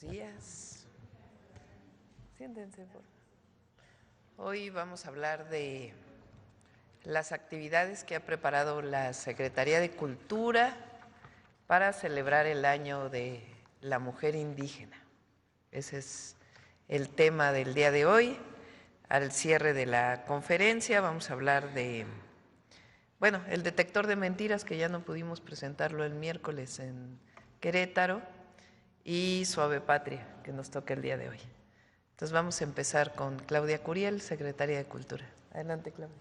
Buenos días. Siéntense. Hoy vamos a hablar de las actividades que ha preparado la Secretaría de Cultura para celebrar el Año de la Mujer Indígena. Ese es el tema del día de hoy. Al cierre de la conferencia vamos a hablar de, bueno, el detector de mentiras, que ya no pudimos presentarlo el miércoles en Querétaro, y Suave Patria, que nos toca el día de hoy. Entonces vamos a empezar con Claudia Curiel, Secretaria de Cultura. Adelante, Claudia.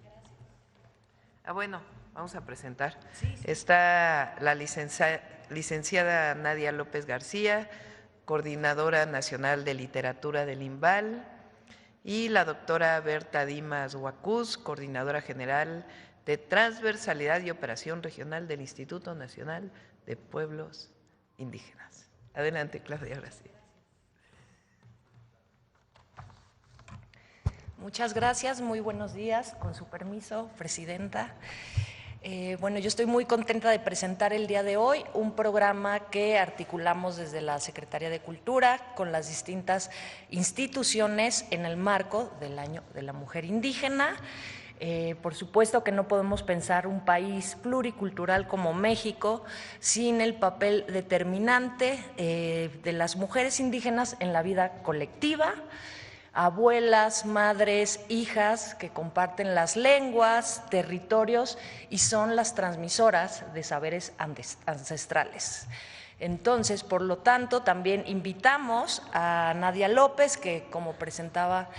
Bueno, vamos a presentar. Sí. Está la licenciada Nadia López García, Coordinadora Nacional de Literatura del INVAL, y la doctora Berta Dimas Huacuz, Coordinadora General de Transversalidad y Operación Regional del Instituto Nacional de Pueblos Indígenas. Adelante, Claudia, ahora sí. Muchas gracias, muy buenos días, con su permiso, Presidenta. Bueno, yo estoy muy contenta de presentar el día de hoy un programa que articulamos desde la Secretaría de Cultura con las distintas instituciones en el marco del Año de la Mujer Indígena. Por supuesto que no podemos pensar un país pluricultural como México sin el papel determinante de las mujeres indígenas en la vida colectiva. Abuelas, madres, hijas que comparten las lenguas, territorios y son las transmisoras de saberes ancestrales. Entonces, por lo tanto, también invitamos a Nadia López, que como presentaba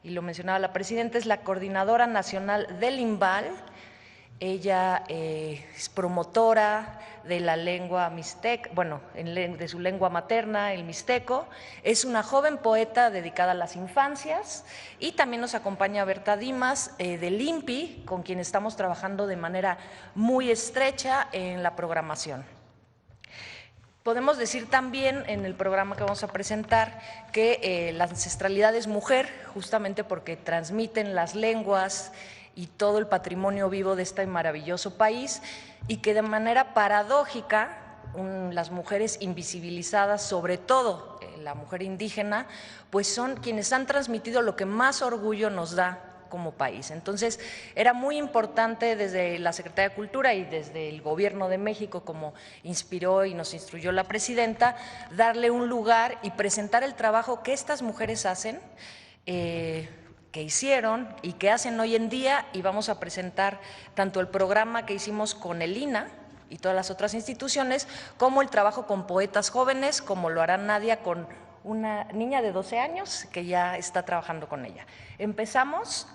y lo mencionaba la Presidenta, es la Coordinadora Nacional del INVAL. Ella es promotora de la lengua mixteca, bueno, de su lengua materna, el mixteco. Es una joven poeta dedicada a las infancias y también nos acompaña Berta Dimas del INPI, con quien estamos trabajando de manera muy estrecha en la programación. Podemos decir también en el programa que vamos a presentar que la ancestralidad es mujer, justamente porque transmiten las lenguas y todo el patrimonio vivo de este maravilloso país, y que de manera paradójica las mujeres invisibilizadas, sobre todo la mujer indígena, pues son quienes han transmitido lo que más orgullo nos da como país. Entonces, era muy importante desde la Secretaría de Cultura y desde el Gobierno de México, como inspiró y nos instruyó la Presidenta, darle un lugar y presentar el trabajo que estas mujeres hacen, que hicieron y que hacen hoy en día, y vamos a presentar tanto el programa que hicimos con el INA y todas las otras instituciones, como el trabajo con poetas jóvenes, como lo hará Nadia con una niña de 12 años que ya está trabajando con ella. Empezamos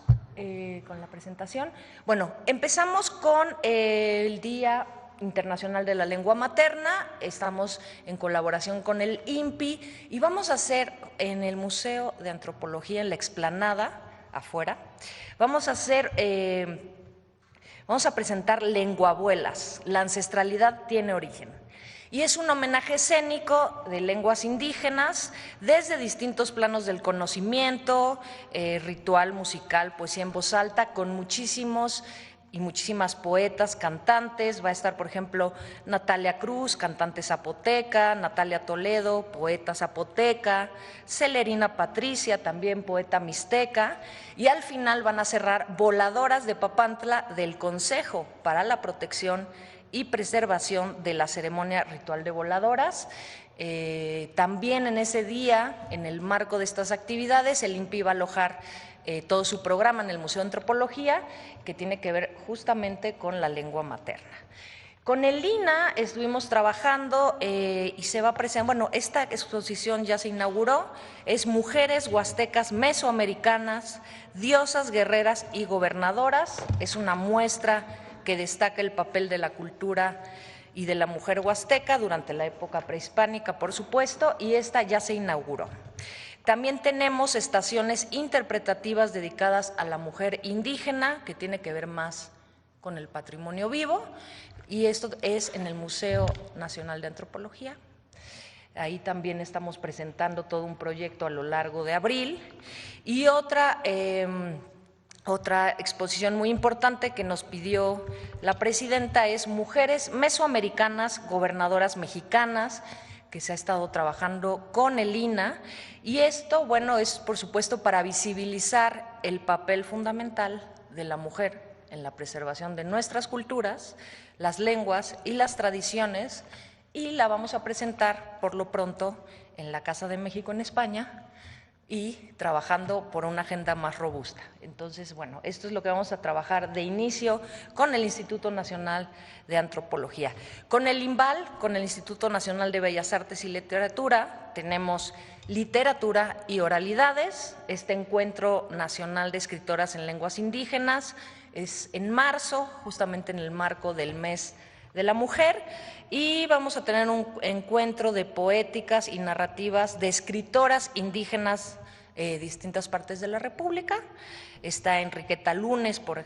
con la presentación. Bueno, empezamos con el Día Internacional de la Lengua Materna. Estamos en colaboración con el INPI y vamos a hacer en el Museo de Antropología, en la explanada, afuera, vamos a presentar Lenguabuelas, la ancestralidad tiene origen. Y es un homenaje escénico de lenguas indígenas desde distintos planos del conocimiento, ritual, musical, poesía en voz alta, con muchísimas poetas, cantantes. Va a estar, por ejemplo, Natalia Cruz, cantante zapoteca, Natalia Toledo, poeta zapoteca, Celerina Patricia, también poeta mixteca, y al final van a cerrar voladoras de Papantla del Consejo para la Protección y Preservación de la Ceremonia Ritual de Voladoras. También en ese día, en el marco de estas actividades, el INPI va a alojar todo su programa en el Museo de Antropología, que tiene que ver justamente con la lengua materna. Con el INA estuvimos trabajando y se va a presentar, bueno, esta exposición ya se inauguró, es Mujeres Huastecas Mesoamericanas, Diosas, Guerreras y Gobernadoras. Es una muestra que destaca el papel de la cultura y de la mujer huasteca durante la época prehispánica, por supuesto, y esta ya se inauguró. También tenemos estaciones interpretativas dedicadas a la mujer indígena, que tiene que ver más con el patrimonio vivo, y esto es en el Museo Nacional de Antropología. Ahí también estamos presentando todo un proyecto a lo largo de abril. Y otra exposición muy importante que nos pidió la Presidenta es Mujeres Mesoamericanas, Gobernadoras Mexicanas, que se ha estado trabajando con el INA, y esto, bueno, es por supuesto para visibilizar el papel fundamental de la mujer en la preservación de nuestras culturas, las lenguas y las tradiciones, y la vamos a presentar por lo pronto en la Casa de México en España y trabajando por una agenda más robusta. Entonces, bueno, esto es lo que vamos a trabajar de inicio con el Instituto Nacional de Antropología. Con el INVAL, con el Instituto Nacional de Bellas Artes y Literatura, tenemos literatura y oralidades. Este encuentro nacional de escritoras en lenguas indígenas es en marzo, justamente en el marco del mes de la mujer, y vamos a tener un encuentro de poéticas y narrativas de escritoras indígenas de distintas partes de la República. Está Enriqueta Lunes, por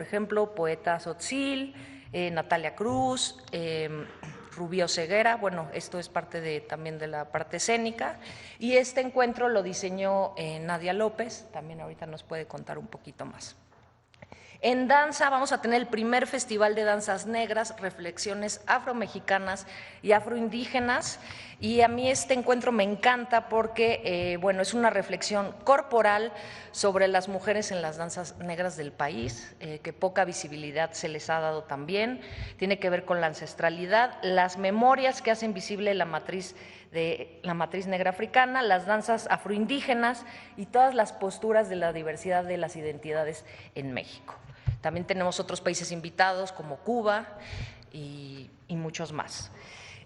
ejemplo, poeta tzotzil, Natalia Cruz, Rubí Oseguera. Bueno, esto es parte también de la parte escénica, y este encuentro lo diseñó Nadia López, también ahorita nos puede contar un poquito más. En danza vamos a tener el primer Festival de Danzas Negras, Reflexiones Afromexicanas y Afroindígenas, y a mí este encuentro me encanta porque, bueno, es una reflexión corporal sobre las mujeres en las danzas negras del país, que poca visibilidad se les ha dado también. Tiene que ver con la ancestralidad, las memorias que hacen visible la matriz negra africana, las danzas afroindígenas y todas las posturas de la diversidad de las identidades en México. También tenemos otros países invitados como Cuba y muchos más.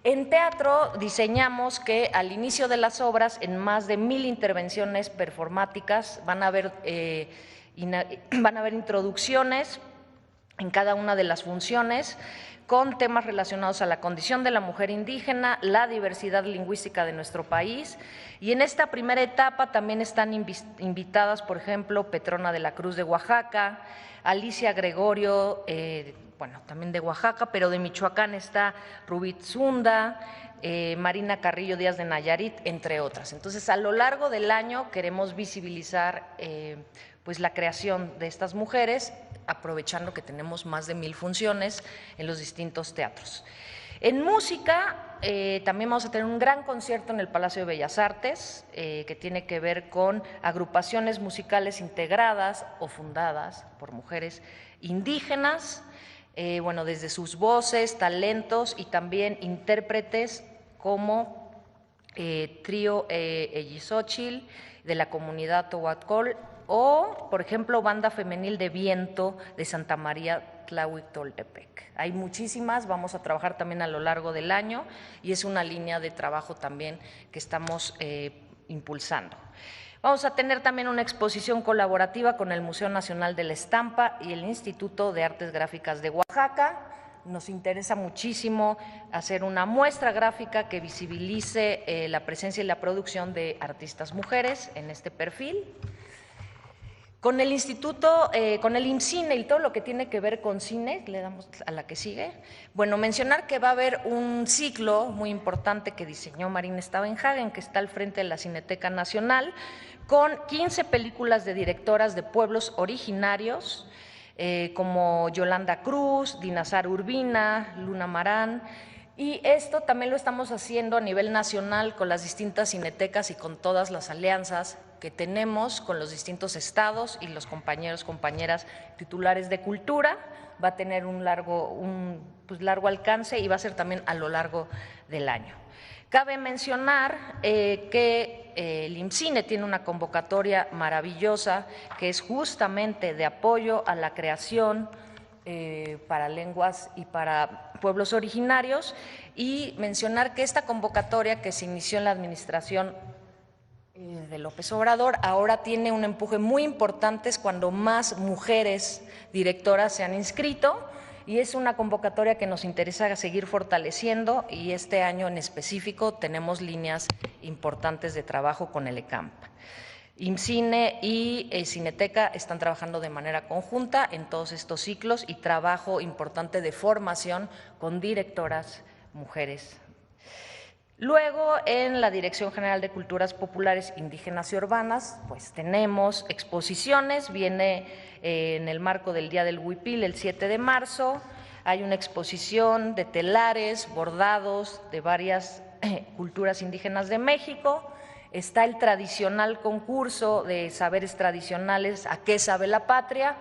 En teatro diseñamos que al inicio de las obras, en más de 1000 intervenciones performáticas, van a haber introducciones en cada una de las funciones con temas relacionados a la condición de la mujer indígena, la diversidad lingüística de nuestro país, y en esta primera etapa también están invitadas, por ejemplo, Petrona de la Cruz de Oaxaca, Alicia Gregorio, bueno, también de Oaxaca, pero de Michoacán está Rubí Zunda, Marina Carrillo Díaz de Nayarit, entre otras. Entonces, a lo largo del año queremos visibilizar pues la creación de estas mujeres, aprovechando que tenemos más de 1000 funciones en los distintos teatros. En música, también vamos a tener un gran concierto en el Palacio de Bellas Artes, que tiene que ver con agrupaciones musicales integradas o fundadas por mujeres indígenas, bueno, desde sus voces, talentos y también intérpretes como Trío Eyizochil de la comunidad Tohuatcol, o, por ejemplo, Banda Femenil de Viento de Santa María Tlahuitoltepec. Hay muchísimas, vamos a trabajar también a lo largo del año, y es una línea de trabajo también que estamos impulsando. Vamos a tener también una exposición colaborativa con el Museo Nacional de la Estampa y el Instituto de Artes Gráficas de Oaxaca. Nos interesa muchísimo hacer una muestra gráfica que visibilice la presencia y la producción de artistas mujeres en este perfil. Con el instituto, con el IMCINE y todo lo que tiene que ver con cine, le damos a la que sigue. Bueno, mencionar que va a haber un ciclo muy importante que diseñó Marina Stavenhagen, que está al frente de la Cineteca Nacional, con 15 películas de directoras de pueblos originarios, como Yolanda Cruz, Dinazar Urbina, Luna Marán. Y esto también lo estamos haciendo a nivel nacional con las distintas cinetecas y con todas las alianzas que tenemos con los distintos estados y los compañeros, compañeras titulares de cultura. Va a tener un largo alcance y va a ser también a lo largo del año. Cabe mencionar que el IMCINE tiene una convocatoria maravillosa que es justamente de apoyo a la creación para lenguas y para pueblos originarios, y mencionar que esta convocatoria, que se inició en la administración de López Obrador, ahora tiene un empuje muy importante, es cuando más mujeres directoras se han inscrito, y es una convocatoria que nos interesa seguir fortaleciendo, y este año en específico tenemos líneas importantes de trabajo con el ECAMP. IMCINE y Cineteca están trabajando de manera conjunta en todos estos ciclos, y trabajo importante de formación con directoras mujeres. Luego, en la Dirección General de Culturas Populares, Indígenas y Urbanas, pues tenemos exposiciones. Viene en el marco del Día del Huipil, el 7 de marzo, hay una exposición de telares, bordados de varias Culturas Indígenas de México. Está el tradicional concurso de saberes tradicionales, ¿a qué sabe la patria?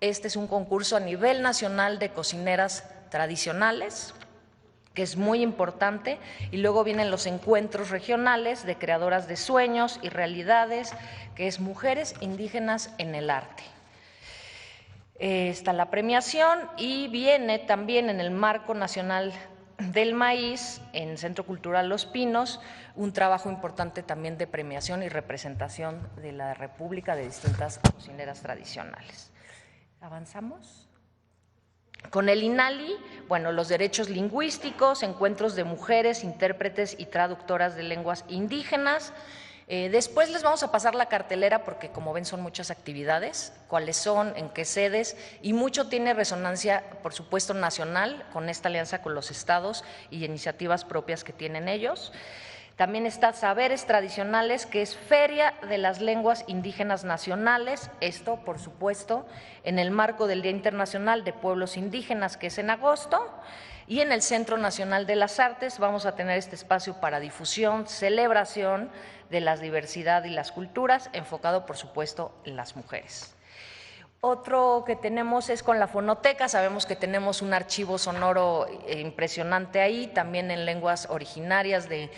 Este es un concurso a nivel nacional de cocineras tradicionales, que es muy importante, y luego vienen los encuentros regionales de creadoras de sueños y realidades, que es Mujeres Indígenas en el Arte. Está la premiación y viene también en el Marco Nacional del Maíz, en Centro Cultural Los Pinos, un trabajo importante también de premiación y representación de la República de distintas cocineras tradicionales. ¿Avanzamos? Con el INALI, bueno, los derechos lingüísticos, encuentros de mujeres, intérpretes y traductoras de lenguas indígenas. Después les vamos a pasar la cartelera porque, como ven, son muchas actividades, cuáles son, en qué sedes, y mucho tiene resonancia, por supuesto, nacional, con esta alianza con los estados y iniciativas propias que tienen ellos. También está Saberes Tradicionales, que es Feria de las Lenguas Indígenas Nacionales, esto, por supuesto, en el marco del Día Internacional de Pueblos Indígenas, que es en agosto. Y en el Centro Nacional de las Artes vamos a tener este espacio para difusión, celebración de la diversidad y las culturas, enfocado, por supuesto, en las mujeres. Otro que tenemos es con la Fonoteca, sabemos que tenemos un archivo sonoro impresionante ahí, también en lenguas originarias de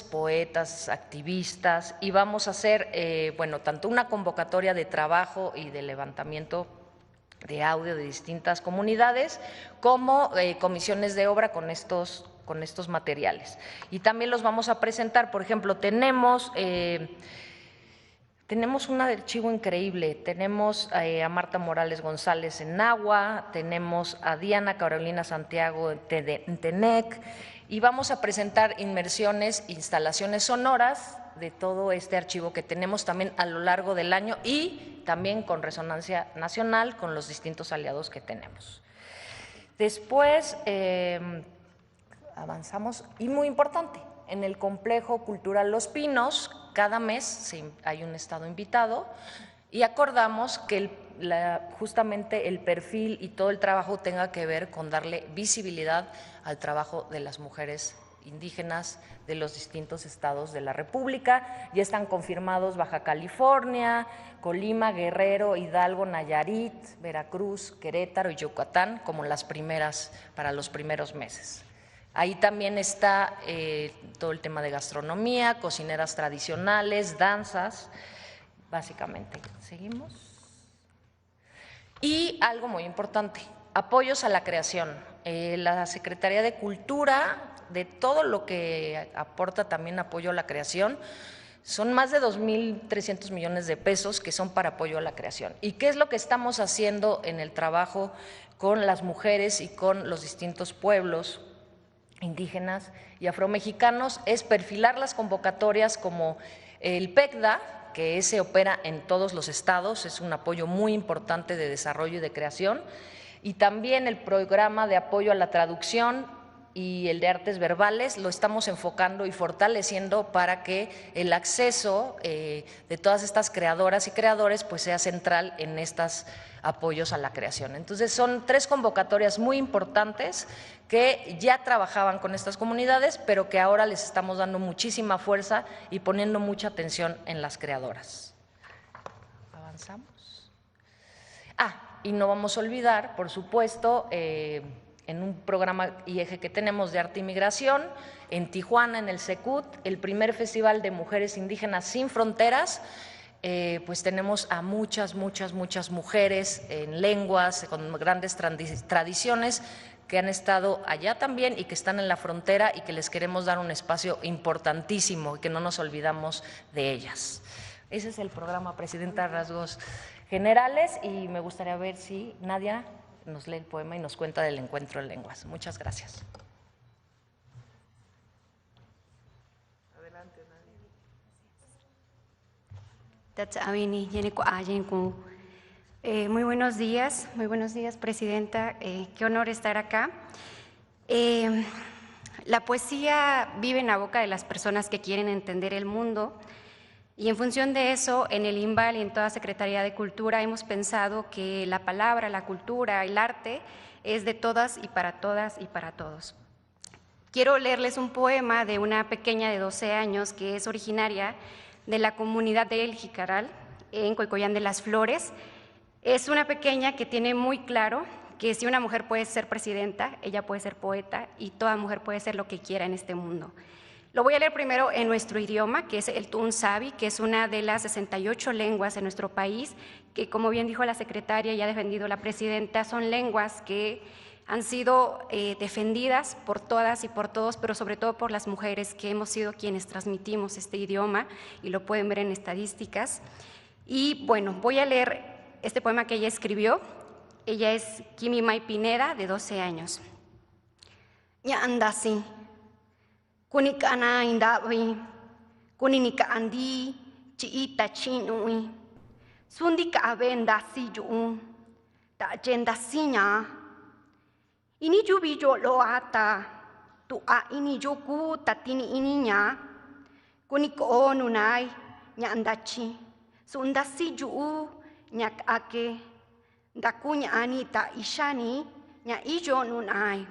poetas, activistas, y vamos a hacer, bueno, tanto una convocatoria de trabajo y de levantamiento de audio de distintas comunidades, como comisiones de obra con estos materiales. Y también los vamos a presentar, por ejemplo, tenemos un archivo increíble, tenemos a Marta Morales González en Nahua, tenemos a Diana Carolina Santiago en Tenec, y vamos a presentar inmersiones, instalaciones sonoras de todo este archivo que tenemos también a lo largo del año y también con resonancia nacional con los distintos aliados que tenemos. Después avanzamos, y muy importante, en el Complejo Cultural Los Pinos, cada mes hay un estado invitado y acordamos que justamente el perfil y todo el trabajo tenga que ver con darle visibilidad al trabajo de las mujeres indígenas de los distintos estados de la República. Ya están confirmados Baja California, Colima, Guerrero, Hidalgo, Nayarit, Veracruz, Querétaro y Yucatán como las primeras para los primeros meses. Ahí también está todo el tema de gastronomía, cocineras tradicionales, danzas, básicamente. ¿Seguimos? Y algo muy importante, apoyos a la creación. La Secretaría de Cultura, de todo lo que aporta también apoyo a la creación, son más de 2.300 millones de pesos que son para apoyo a la creación. ¿Y qué es lo que estamos haciendo en el trabajo con las mujeres y con los distintos pueblos indígenas y afromexicanos? Es perfilar las convocatorias como el PECDA, que ese opera en todos los estados, es un apoyo muy importante de desarrollo y de creación, y también el programa de apoyo a la traducción y el de artes verbales lo estamos enfocando y fortaleciendo para que el acceso de todas estas creadoras y creadores sea central en estos apoyos a la creación. Entonces son 3 convocatorias muy importantes que ya trabajaban con estas comunidades, pero que ahora les estamos dando muchísima fuerza y poniendo mucha atención en las creadoras. ¿Avanzamos? Y no vamos a olvidar, por supuesto, en un programa y eje que tenemos de arte y migración, en Tijuana, en el Secut, el primer Festival de Mujeres Indígenas Sin Fronteras. Tenemos a muchas mujeres en lenguas, con grandes tradiciones, que han estado allá también y que están en la frontera y que les queremos dar un espacio importantísimo y que no nos olvidamos de ellas. Ese es el programa, Presidenta, a rasgos generales, y me gustaría ver si Nadia nos lee el poema y nos cuenta del encuentro de lenguas. Muchas gracias. Adelante, Nadia. Muy buenos días, Presidenta. Qué honor estar acá. La poesía vive en la boca de las personas que quieren entender el mundo, y en función de eso, en el INVAL y en toda Secretaría de Cultura hemos pensado que la palabra, la cultura, el arte es de todas y para todos. Quiero leerles un poema de una pequeña de 12 años que es originaria de la comunidad de El Jicaral, en Coicoyán de las Flores. Es una pequeña que tiene muy claro que si una mujer puede ser presidenta, ella puede ser poeta y toda mujer puede ser lo que quiera en este mundo. Lo voy a leer primero en nuestro idioma, que es el Tunsavi, que es una de las 68 lenguas en nuestro país, que como bien dijo la secretaria y ha defendido la presidenta, son lenguas que han sido defendidas por todas y por todos, pero sobre todo por las mujeres que hemos sido quienes transmitimos este idioma y lo pueden ver en estadísticas. Y bueno, voy a leer este poema que ella escribió. Ella es Kimi May Pineda, de 12 años. Ñandasi, kunikana indawi, kuninika andi, chiita chinui, sundika abendasi yuun, ta jendasinya. Ini jubi jo lo ata, tu a ini joku tatini ininya, kuniko nunai nyandachi, sundasi juu nyak ake, dakunya ani ta ishani nya ijo nunai.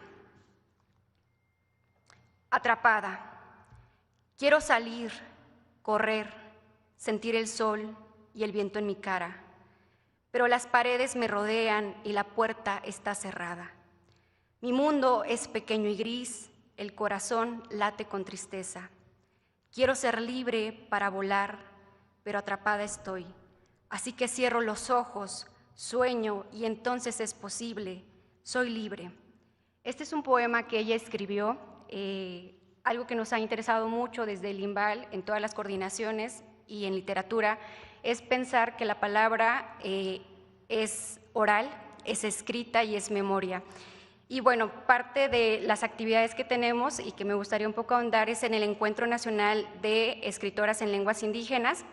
Atrapada, quiero salir, correr, sentir el sol y el viento en mi cara, pero las paredes me rodean y la puerta está cerrada. Mi mundo es pequeño y gris, el corazón late con tristeza. Quiero ser libre para volar, pero atrapada estoy. Así que cierro los ojos, sueño y entonces es posible, soy libre. Este es un poema que ella escribió, algo que nos ha interesado mucho desde el IMBAL en todas las coordinaciones y en literatura, es pensar que la palabra es oral, es escrita y es memoria. Y bueno, parte de las actividades que tenemos y que me gustaría un poco ahondar es en el Encuentro Nacional de Escritoras en Lenguas Indígenas,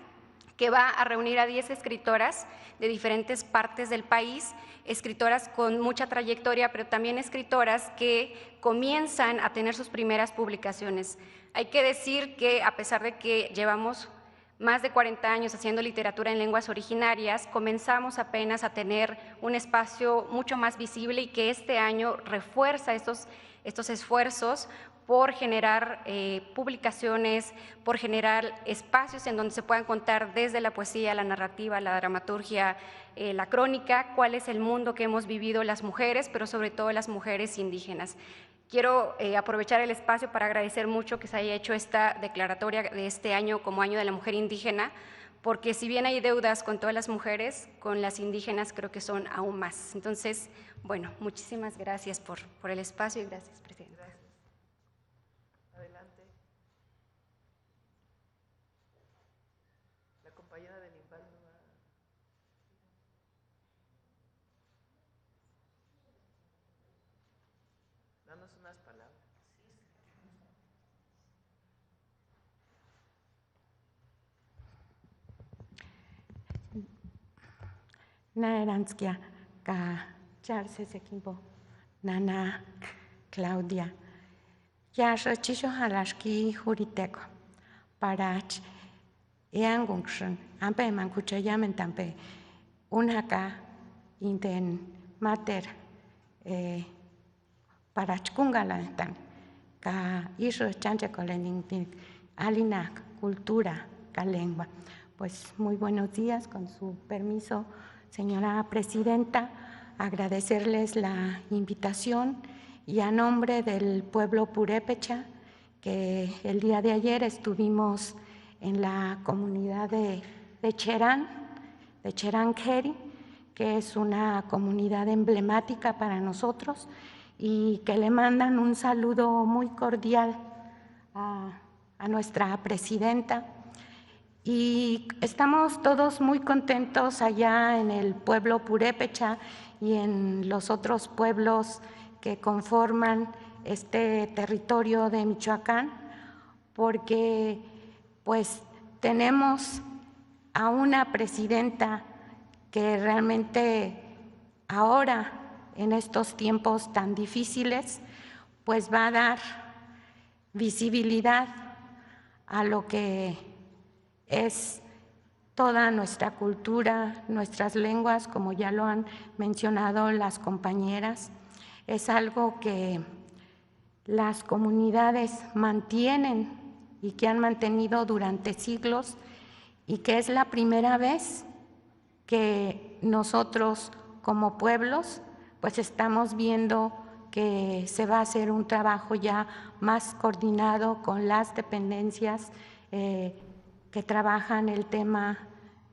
que va a reunir a 10 escritoras de diferentes partes del país, escritoras con mucha trayectoria, pero también escritoras que comienzan a tener sus primeras publicaciones. Hay que decir que a pesar de que llevamos más de 40 años haciendo literatura en lenguas originarias, comenzamos apenas a tener un espacio mucho más visible y que este año refuerza estos esfuerzos por generar publicaciones, por generar espacios en donde se puedan contar desde la poesía, la narrativa, la dramaturgia, la crónica, cuál es el mundo que hemos vivido las mujeres, pero sobre todo las mujeres indígenas. Quiero aprovechar el espacio para agradecer mucho que se haya hecho esta declaratoria de este año como Año de la Mujer Indígena, porque si bien hay deudas con todas las mujeres, con las indígenas creo que son aún más. Entonces, bueno, muchísimas gracias por el espacio y gracias, Presidenta. Gracias. Adelante. La compañera del IMBAL no va. Danos unas palabras. Naeranskia ka Charles Equimbo, Nana Claudia, Yasha Chisho Halashki Juriteco, Parach, Eangungshen, Ampe Mancuchayamen Tampe, Unhaka, Inten Mater, Parachkungalantan, Ka Isho Chanchacolenin, Alina, Cultura, Calengua. Pues muy buenos días, con su permiso, señora presidenta, agradecerles la invitación y a nombre del pueblo purépecha, que el día de ayer estuvimos en la comunidad de Cherán Kheri, que es una comunidad emblemática para nosotros y que le mandan un saludo muy cordial a nuestra presidenta. Y estamos todos muy contentos allá en el pueblo purépecha y en los otros pueblos que conforman este territorio de Michoacán, porque pues tenemos a una presidenta que realmente ahora, en estos tiempos tan difíciles, pues va a dar visibilidad a lo que es toda nuestra cultura, nuestras lenguas, como ya lo han mencionado las compañeras. Es algo que las comunidades mantienen y que han mantenido durante siglos, y que es la primera vez que nosotros como pueblos pues estamos viendo que se va a hacer un trabajo ya más coordinado con las dependencias que trabajan el tema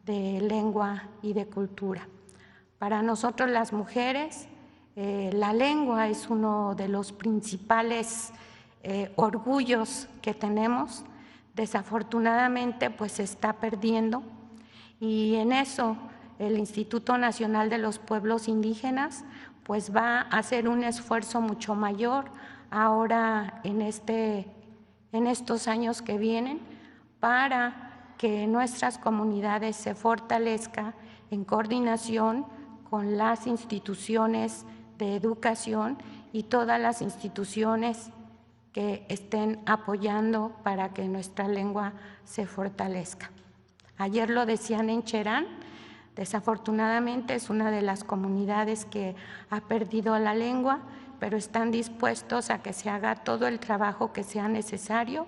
de lengua y de cultura. Para nosotros las mujeres, la lengua es uno de los principales orgullos que tenemos. Desafortunadamente, pues se está perdiendo, y en eso el Instituto Nacional de los Pueblos Indígenas pues va a hacer un esfuerzo mucho mayor ahora en estos años que vienen, para que nuestras comunidades se fortalezcan en coordinación con las instituciones de educación y todas las instituciones que estén apoyando para que nuestra lengua se fortalezca. Ayer lo decían en Cherán, desafortunadamente es una de las comunidades que ha perdido la lengua, pero están dispuestos a que se haga todo el trabajo que sea necesario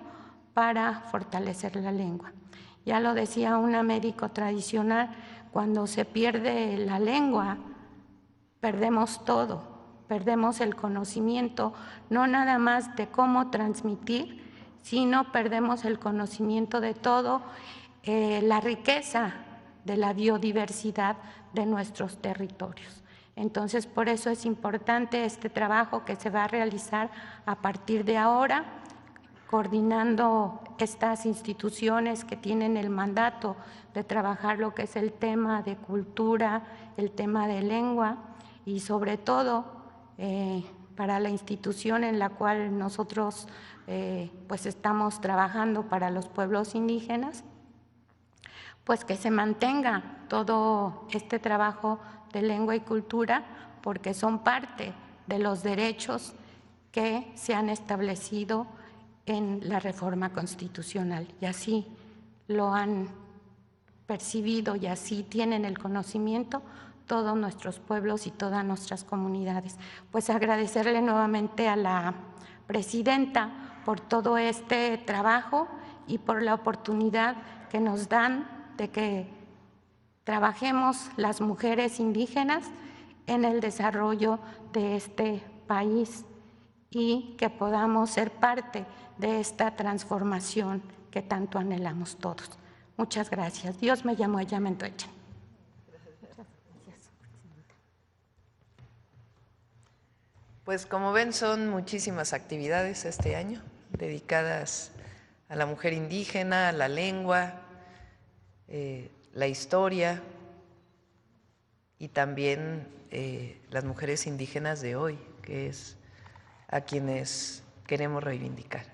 para fortalecer la lengua. Ya lo decía una médico tradicional, cuando se pierde la lengua, perdemos todo, perdemos el conocimiento, no nada más de cómo transmitir, sino perdemos el conocimiento de todo, la riqueza de la biodiversidad de nuestros territorios. Entonces, por eso es importante este trabajo que se va a realizar a partir de ahora, coordinando estas instituciones que tienen el mandato de trabajar lo que es el tema de cultura, el tema de lengua, y sobre todo para la institución en la cual nosotros pues estamos trabajando para los pueblos indígenas, pues que se mantenga todo este trabajo de lengua y cultura, porque son parte de los derechos que se han establecido en la reforma constitucional, y así lo han percibido y así tienen el conocimiento todos nuestros pueblos y todas nuestras comunidades. Pues agradecerle nuevamente a la presidenta por todo este trabajo y por la oportunidad que nos dan de que trabajemos las mujeres indígenas en el desarrollo de este país y que podamos ser parte de esta transformación que tanto anhelamos todos. Muchas gracias. Dios me llamó, ella me entuecha. Pues como ven, son muchísimas actividades este año dedicadas a la mujer indígena, a la lengua, la historia y también las mujeres indígenas de hoy, que es a quienes queremos reivindicar.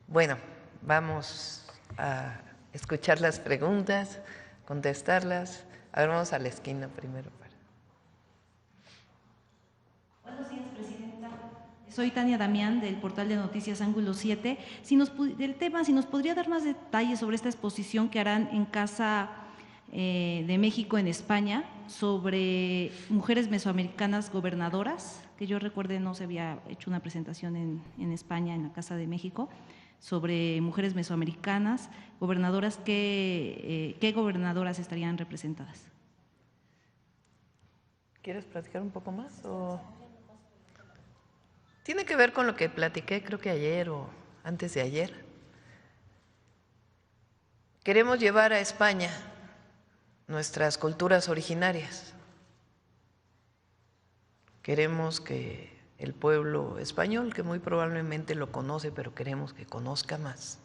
Bueno, vamos a escuchar las preguntas, contestarlas. A ver, vamos a la esquina primero. Buenos días, presidenta. Soy Tania Damián, del portal de noticias Ángulo 7. Del tema, si nos podría dar más detalles sobre esta exposición que harán en Casa de México en España sobre mujeres mesoamericanas gobernadoras, que yo recuerde no se había hecho una presentación en España, en la Casa de México, sobre mujeres mesoamericanas gobernadoras. ¿Qué gobernadoras estarían representadas? ¿Quieres platicar un poco más? O tiene que ver con lo que platiqué, creo que ayer o antes de ayer. Queremos llevar a España nuestras culturas originarias. Queremos que el pueblo español, que muy probablemente lo conoce, pero queremos que conozca más.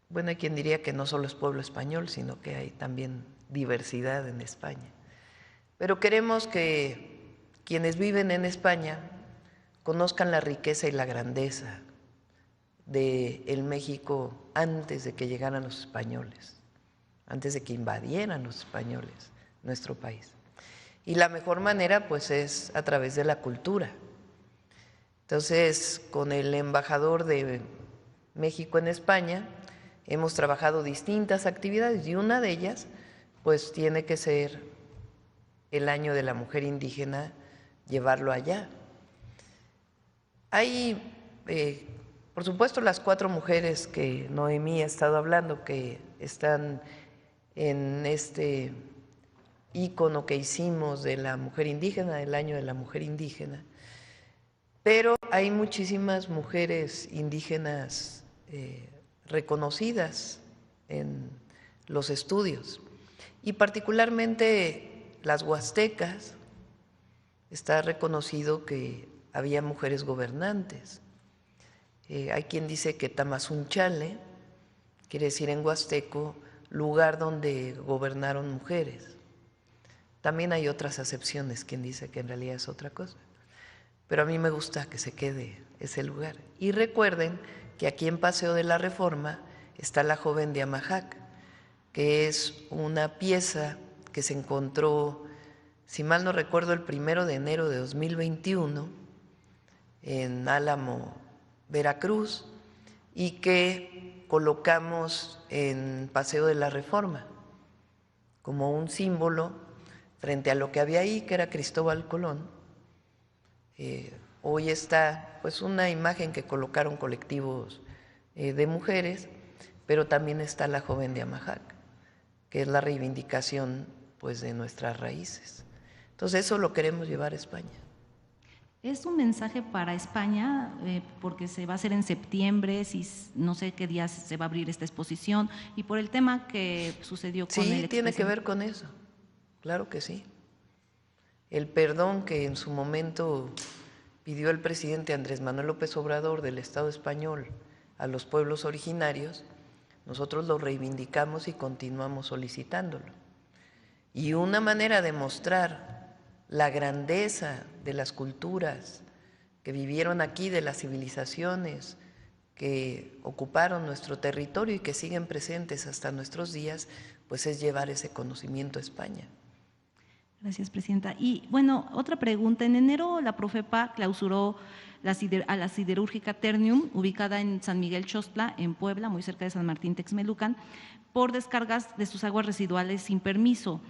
Bueno, hay quien diría que no solo es pueblo español, sino que hay también diversidad en España. Pero queremos que quienes viven en España conozcan la riqueza y la grandeza del México antes de que llegaran los españoles, antes de que invadieran los españoles nuestro país. Y la mejor manera pues es a través de la cultura. Entonces, con el embajador de México en España hemos trabajado distintas actividades y una de ellas pues tiene que ser el Año de la Mujer Indígena llevarlo allá. Hay, por supuesto, las 4 mujeres que Noemí ha estado hablando, que están en este ícono que hicimos de la mujer indígena, del año de la mujer indígena, pero hay muchísimas mujeres indígenas reconocidas en los estudios, y particularmente las huastecas. Está reconocido que había mujeres gobernantes. Hay quien dice que Tamazunchale quiere decir en huasteco lugar donde gobernaron mujeres. También hay otras acepciones, quien dice que en realidad es otra cosa, pero a mí me gusta que se quede ese lugar. Y recuerden que aquí en Paseo de la Reforma está la joven de Amajac, que es una pieza que se encontró, si mal no recuerdo, el 1 de enero de 2021 en Álamo, Veracruz, y que colocamos en Paseo de la Reforma como un símbolo frente a lo que había ahí, que era Cristóbal Colón. Hoy está pues una imagen que colocaron colectivos de mujeres, pero también está la joven de Amajac, que es la reivindicación pues de nuestras raíces. Entonces eso lo queremos llevar a España. Es un mensaje para España, porque se va a hacer en septiembre, si no sé qué días se va a abrir esta exposición, y por el tema que sucedió con el Sí, tiene que ver con eso, claro que sí. El perdón que en su momento pidió el presidente Andrés Manuel López Obrador del Estado español a los pueblos originarios, nosotros lo reivindicamos y continuamos solicitándolo. Y una manera de mostrar la grandeza de las culturas que vivieron aquí, de las civilizaciones que ocuparon nuestro territorio y que siguen presentes hasta nuestros días, pues es llevar ese conocimiento a España. Gracias, Presidenta. Y bueno, otra pregunta. En enero la Profepa clausuró a la siderúrgica Ternium, ubicada en San Miguel Xostla, en Puebla, muy cerca de San Martín Texmelucan, por descargas de sus aguas residuales sin permiso.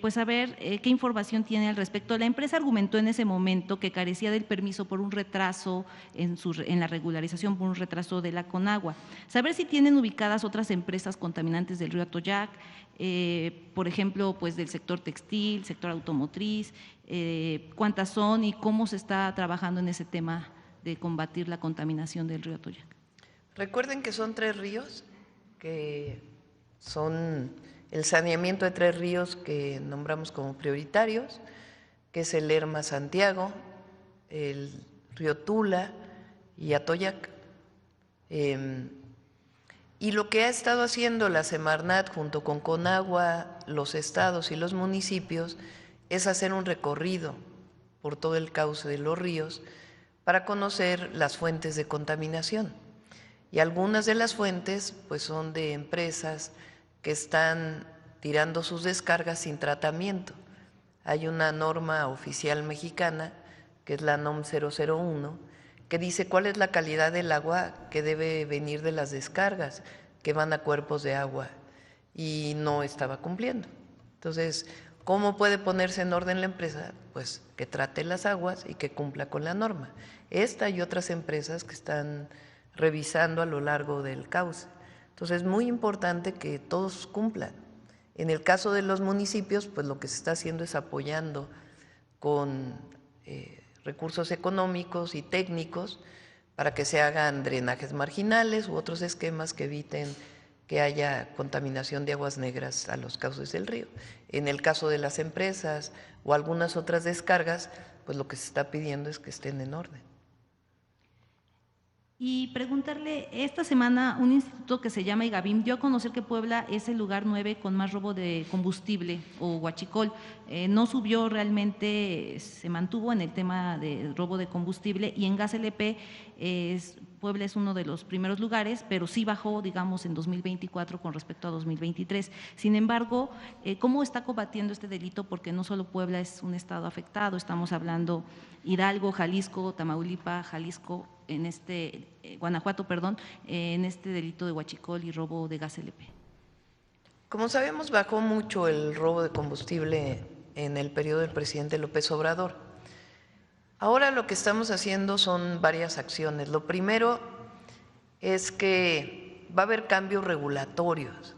Pues a ver qué información tiene al respecto. La empresa argumentó en ese momento que carecía del permiso por un retraso en la regularización, por un retraso de la Conagua. Saber si tienen ubicadas otras empresas contaminantes del río Atoyac, por ejemplo, pues del sector textil, sector automotriz, cuántas son y cómo se está trabajando en ese tema de combatir la contaminación del río Atoyac. Recuerden que son 3 ríos, que son el saneamiento de 3 ríos que nombramos como prioritarios, que es el Lerma Santiago, el río Tula y Atoyac. Y lo que ha estado haciendo la Semarnat junto con Conagua, los estados y los municipios es hacer un recorrido por todo el cauce de los ríos para conocer las fuentes de contaminación. Y algunas de las fuentes pues son de empresas que están tirando sus descargas sin tratamiento. Hay una norma oficial mexicana, que es la NOM 001, que dice cuál es la calidad del agua que debe venir de las descargas que van a cuerpos de agua, y no estaba cumpliendo. Entonces, ¿cómo puede ponerse en orden la empresa? Pues que trate las aguas y que cumpla con la norma. Esta y otras empresas que están revisando a lo largo del cauce. Entonces, es muy importante que todos cumplan. En el caso de los municipios, pues lo que se está haciendo es apoyando con recursos económicos y técnicos para que se hagan drenajes marginales u otros esquemas que eviten que haya contaminación de aguas negras a los cauces del río. En el caso de las empresas o algunas otras descargas, pues lo que se está pidiendo es que estén en orden. Y preguntarle, esta semana un instituto que se llama IGABIM dio a conocer que Puebla es el lugar 9 con más robo de combustible o huachicol. No subió realmente, se mantuvo en el tema de robo de combustible, y en gas LP Puebla es uno de los primeros lugares, pero sí bajó, digamos, en 2024 con respecto a 2023. Sin embargo, ¿cómo está combatiendo este delito? Porque no solo Puebla es un estado afectado, estamos hablando Hidalgo, Jalisco, Tamaulipas, Jalisco, Guanajuato, en este delito de huachicol y robo de gas LP. Como sabemos, bajó mucho el robo de combustible en el periodo del presidente López Obrador. Ahora lo que estamos haciendo son varias acciones. Lo primero es que va a haber cambios regulatorios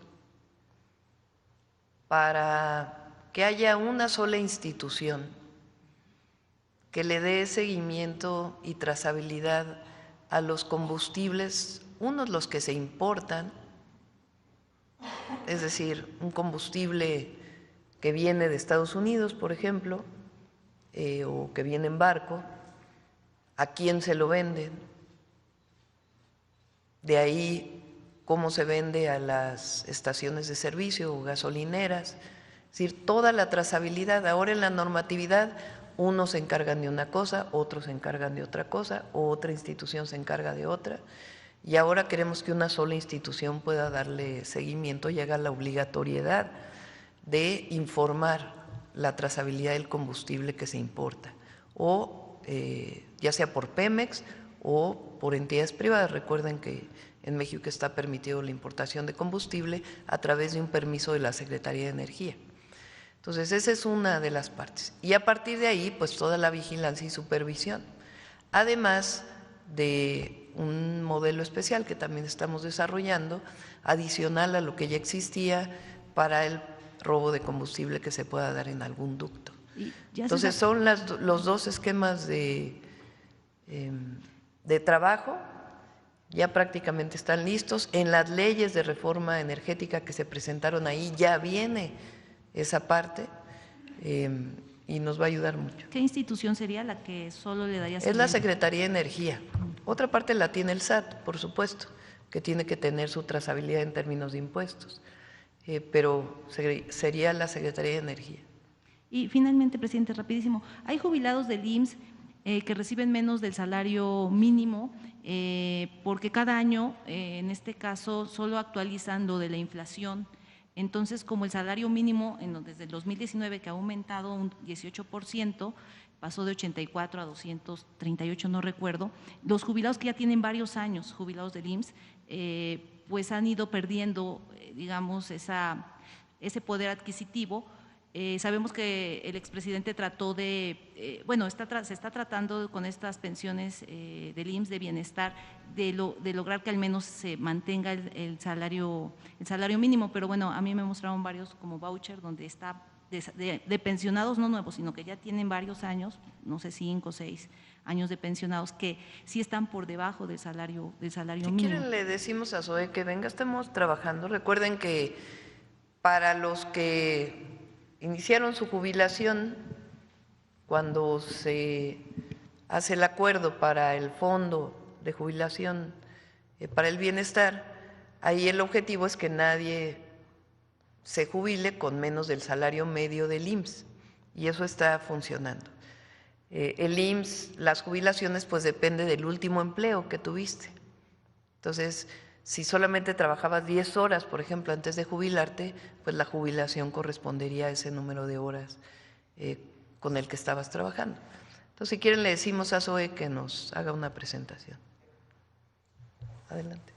para que haya una sola institución que le dé seguimiento y trazabilidad a los combustibles, unos los que se importan, es decir, un combustible que viene de Estados Unidos, por ejemplo, o que viene en barco, a quién se lo venden, de ahí cómo se vende a las estaciones de servicio o gasolineras, es decir, toda la trazabilidad. Ahora en la normatividad unos se encargan de una cosa, otros se encargan de otra cosa, otra institución se encarga de otra, y ahora queremos que una sola institución pueda darle seguimiento y haga la obligatoriedad de informar la trazabilidad del combustible que se importa, o ya sea por Pemex o por entidades privadas. Recuerden que en México está permitido la importación de combustible a través de un permiso de la Secretaría de Energía. Entonces, esa es una de las partes. Y a partir de ahí, pues toda la vigilancia y supervisión. Además de un modelo especial que también estamos desarrollando, adicional a lo que ya existía para el robo de combustible que se pueda dar en algún ducto. Entonces, son los dos esquemas de trabajo. Ya prácticamente están listos. En las leyes de reforma energética que se presentaron ahí ya viene esa parte y nos va a ayudar mucho. ¿Qué institución sería la que solo le daría seguimiento? Es la Secretaría de Energía. Otra parte la tiene el SAT, por supuesto, que tiene que tener su trazabilidad en términos de impuestos, pero sería la Secretaría de Energía. Y finalmente, presidente, rapidísimo, hay jubilados del IMSS que reciben menos del salario mínimo porque cada año, en este caso, solo actualizan lo de la inflación. Entonces, como el salario mínimo desde el 2019, que ha aumentado un 18%, pasó de 84 a 238, no recuerdo, los jubilados que ya tienen varios años, jubilados del IMSS, pues han ido perdiendo, digamos, ese poder adquisitivo. Sabemos que el expresidente trató de, se está tratando con estas pensiones del IMSS de bienestar de lograr que al menos se mantenga el salario mínimo, pero bueno, a mí me mostraron varios como voucher donde está de pensionados no nuevos, sino que ya tienen varios años, no sé, 5 o 6 años de pensionados que sí están por debajo del salario mínimo. Si quieren le decimos a Zoe que venga, estamos trabajando. Recuerden que para los que iniciaron su jubilación cuando se hace el acuerdo para el fondo de jubilación para el bienestar, ahí el objetivo es que nadie se jubile con menos del salario medio del IMSS, y eso está funcionando. El IMSS, las jubilaciones, pues depende del último empleo que tuviste. Entonces, si solamente trabajabas 10 horas, por ejemplo, antes de jubilarte, pues la jubilación correspondería a ese número de horas con el que estabas trabajando. Entonces, si quieren, le decimos a Zoe que nos haga una presentación. Adelante.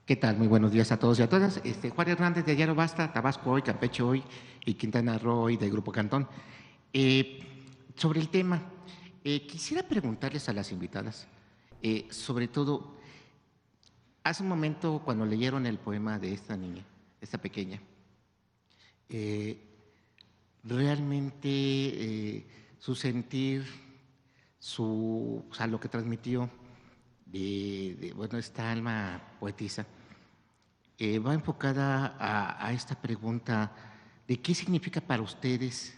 ¿Qué tal? Muy buenos días a todos y a todas. Juan Hernández de Ayaro Basta, Tabasco Hoy, Campeche Hoy y Quintana Roo Hoy del Grupo Cantón. Sobre el tema, quisiera preguntarles a las invitadas, sobre todo, hace un momento cuando leyeron el poema de esta niña, esta pequeña, realmente su sentir, lo que transmitió bueno, esta alma poetisa, va enfocada a esta pregunta de qué significa para ustedes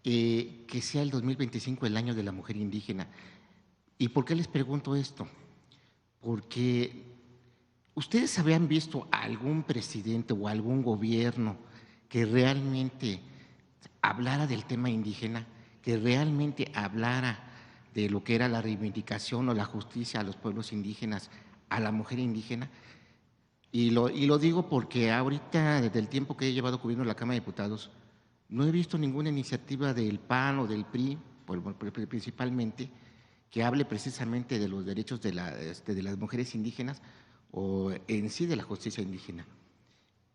que sea el 2025 el año de la mujer indígena. ¿Y por qué les pregunto esto? Porque ustedes habían visto a algún presidente o algún gobierno que realmente hablara del tema indígena, que realmente hablara de lo que era la reivindicación o la justicia a los pueblos indígenas, a la mujer indígena. Y lo digo porque ahorita, desde el tiempo que he llevado cubriendo la Cámara de Diputados, no he visto ninguna iniciativa del PAN o del PRI, principalmente, que hable precisamente de los derechos de las mujeres indígenas o en sí de la justicia indígena.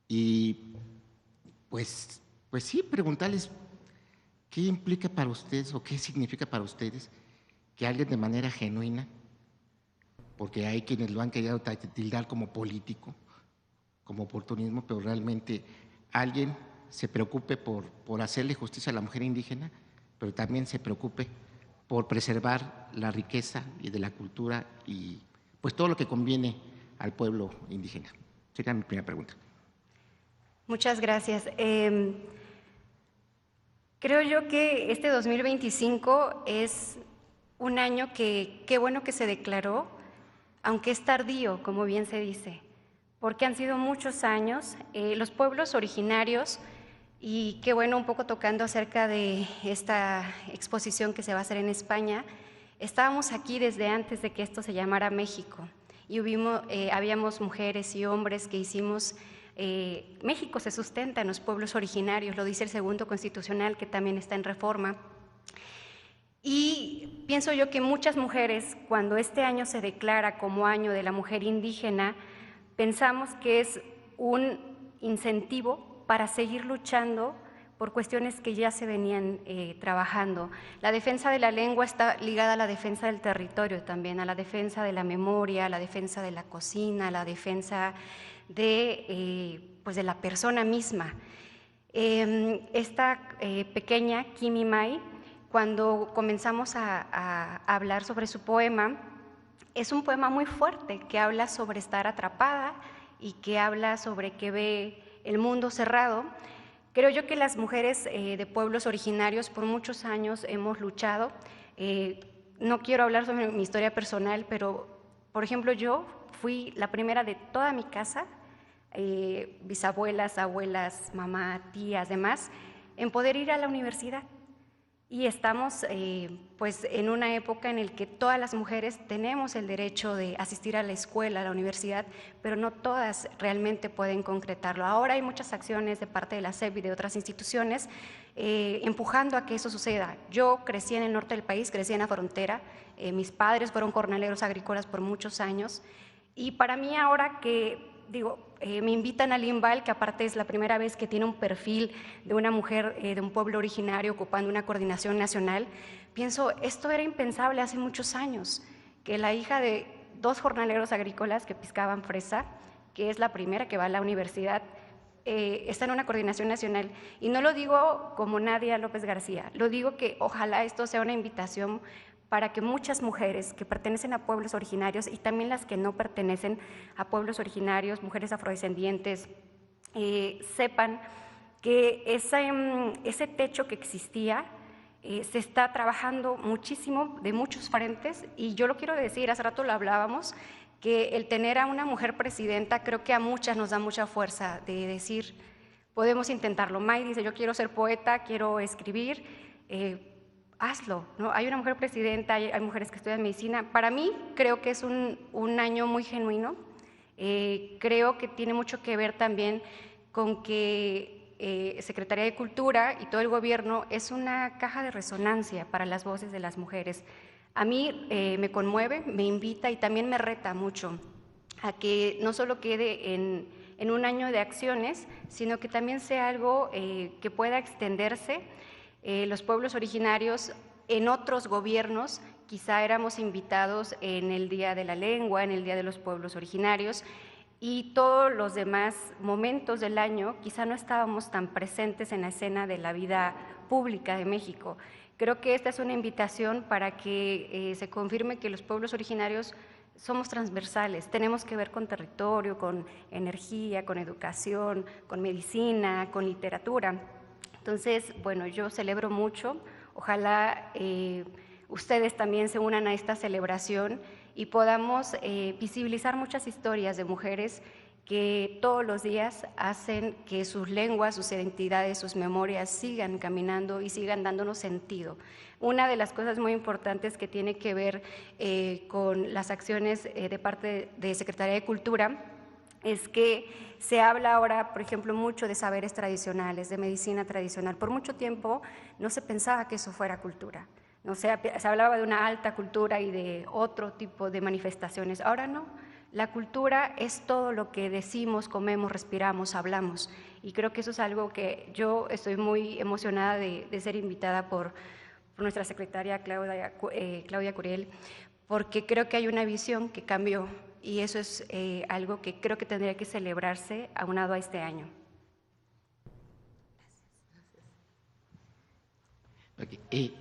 Y pues sí, preguntarles ¿qué implica para ustedes o qué significa para ustedes que alguien de manera genuina, porque hay quienes lo han querido tildar como político, como oportunismo, pero realmente alguien se preocupe por hacerle justicia a la mujer indígena, pero también se preocupe por preservar la riqueza y de la cultura y pues todo lo que conviene al pueblo indígena? Sería mi primera pregunta. Muchas gracias. Creo yo que este 2025 es un año que qué bueno que se declaró, aunque es tardío, como bien se dice, porque han sido muchos años. Los pueblos originarios, y qué bueno, un poco tocando acerca de esta exposición que se va a hacer en España, estábamos aquí desde antes de que esto se llamara México, y habíamos mujeres y hombres que hicimos… México se sustenta en los pueblos originarios, lo dice el segundo constitucional, que también está en reforma. Y pienso yo que muchas mujeres, cuando este año se declara como año de la mujer indígena, pensamos que es un incentivo para seguir luchando por cuestiones que ya se venían trabajando. La defensa de la lengua está ligada a la defensa del territorio también, a la defensa de la memoria, a la defensa de la cocina, a la defensa pues de la persona misma. Esta pequeña Kimi Mai, cuando comenzamos a hablar sobre su poema, es un poema muy fuerte que habla sobre estar atrapada y que habla sobre que ve el mundo cerrado. Creo yo que las mujeres de pueblos originarios por muchos años hemos luchado. No quiero hablar sobre mi historia personal, pero, por ejemplo, yo fui la primera de toda mi casa, bisabuelas, abuelas, mamá, tías, demás, en poder ir a la universidad. Y estamos pues en una época en la que todas las mujeres tenemos el derecho de asistir a la escuela, a la universidad, pero no todas realmente pueden concretarlo. Ahora hay muchas acciones de parte de la SEP y de otras instituciones empujando a que eso suceda. Yo crecí en el norte del país, crecí en la frontera, mis padres fueron jornaleros agrícolas por muchos años, y para mí ahora que me invitan al INVAL, que aparte es la primera vez que tiene un perfil de una mujer de un pueblo originario ocupando una coordinación nacional, pienso, esto era impensable hace muchos años, que la hija de 2 jornaleros agrícolas que piscaban fresa, que es la primera que va a la universidad, está en una coordinación nacional. Y no lo digo como Nadia López García, lo digo que ojalá esto sea una invitación para que muchas mujeres que pertenecen a pueblos originarios y también las que no pertenecen a pueblos originarios, mujeres afrodescendientes, sepan que ese techo que existía se está trabajando muchísimo de muchos frentes, y yo lo quiero decir, hace rato lo hablábamos, que el tener a una mujer presidenta creo que a muchas nos da mucha fuerza de decir, podemos intentarlo. May dice, yo quiero ser poeta, quiero escribir, hazlo, ¿no? Hay una mujer presidenta, hay mujeres que estudian medicina. Para mí creo que es un año muy genuino, creo que tiene mucho que ver también con que Secretaría de Cultura y todo el gobierno es una caja de resonancia para las voces de las mujeres. A mí me conmueve, me invita y también me reta mucho a que no solo quede en un año de acciones, sino que también sea algo que pueda extenderse. Los pueblos originarios en otros gobiernos quizá éramos invitados en el Día de la Lengua, en el Día de los Pueblos Originarios, y todos los demás momentos del año quizá no estábamos tan presentes en la escena de la vida pública de México. Creo que esta es una invitación para que se confirme que los pueblos originarios somos transversales, tenemos que ver con territorio, con energía, con educación, con medicina, con literatura. Entonces, bueno, yo celebro mucho, ojalá ustedes también se unan a esta celebración y podamos visibilizar muchas historias de mujeres que todos los días hacen que sus lenguas, sus identidades, sus memorias sigan caminando y sigan dándonos sentido. Una de las cosas muy importantes que tiene que ver con las acciones de parte de Secretaría de Cultura es que se habla ahora, por ejemplo, mucho de saberes tradicionales, de medicina tradicional. Por mucho tiempo no se pensaba que eso fuera cultura. No se hablaba de una alta cultura y de otro tipo de manifestaciones. Ahora no. La cultura es todo lo que decimos, comemos, respiramos, hablamos. Y creo que eso es algo que yo estoy muy emocionada de ser invitada por nuestra secretaria Claudia Curiel, porque creo que hay una visión que cambió y eso es algo que creo que tendría que celebrarse aunado a este año. Okay.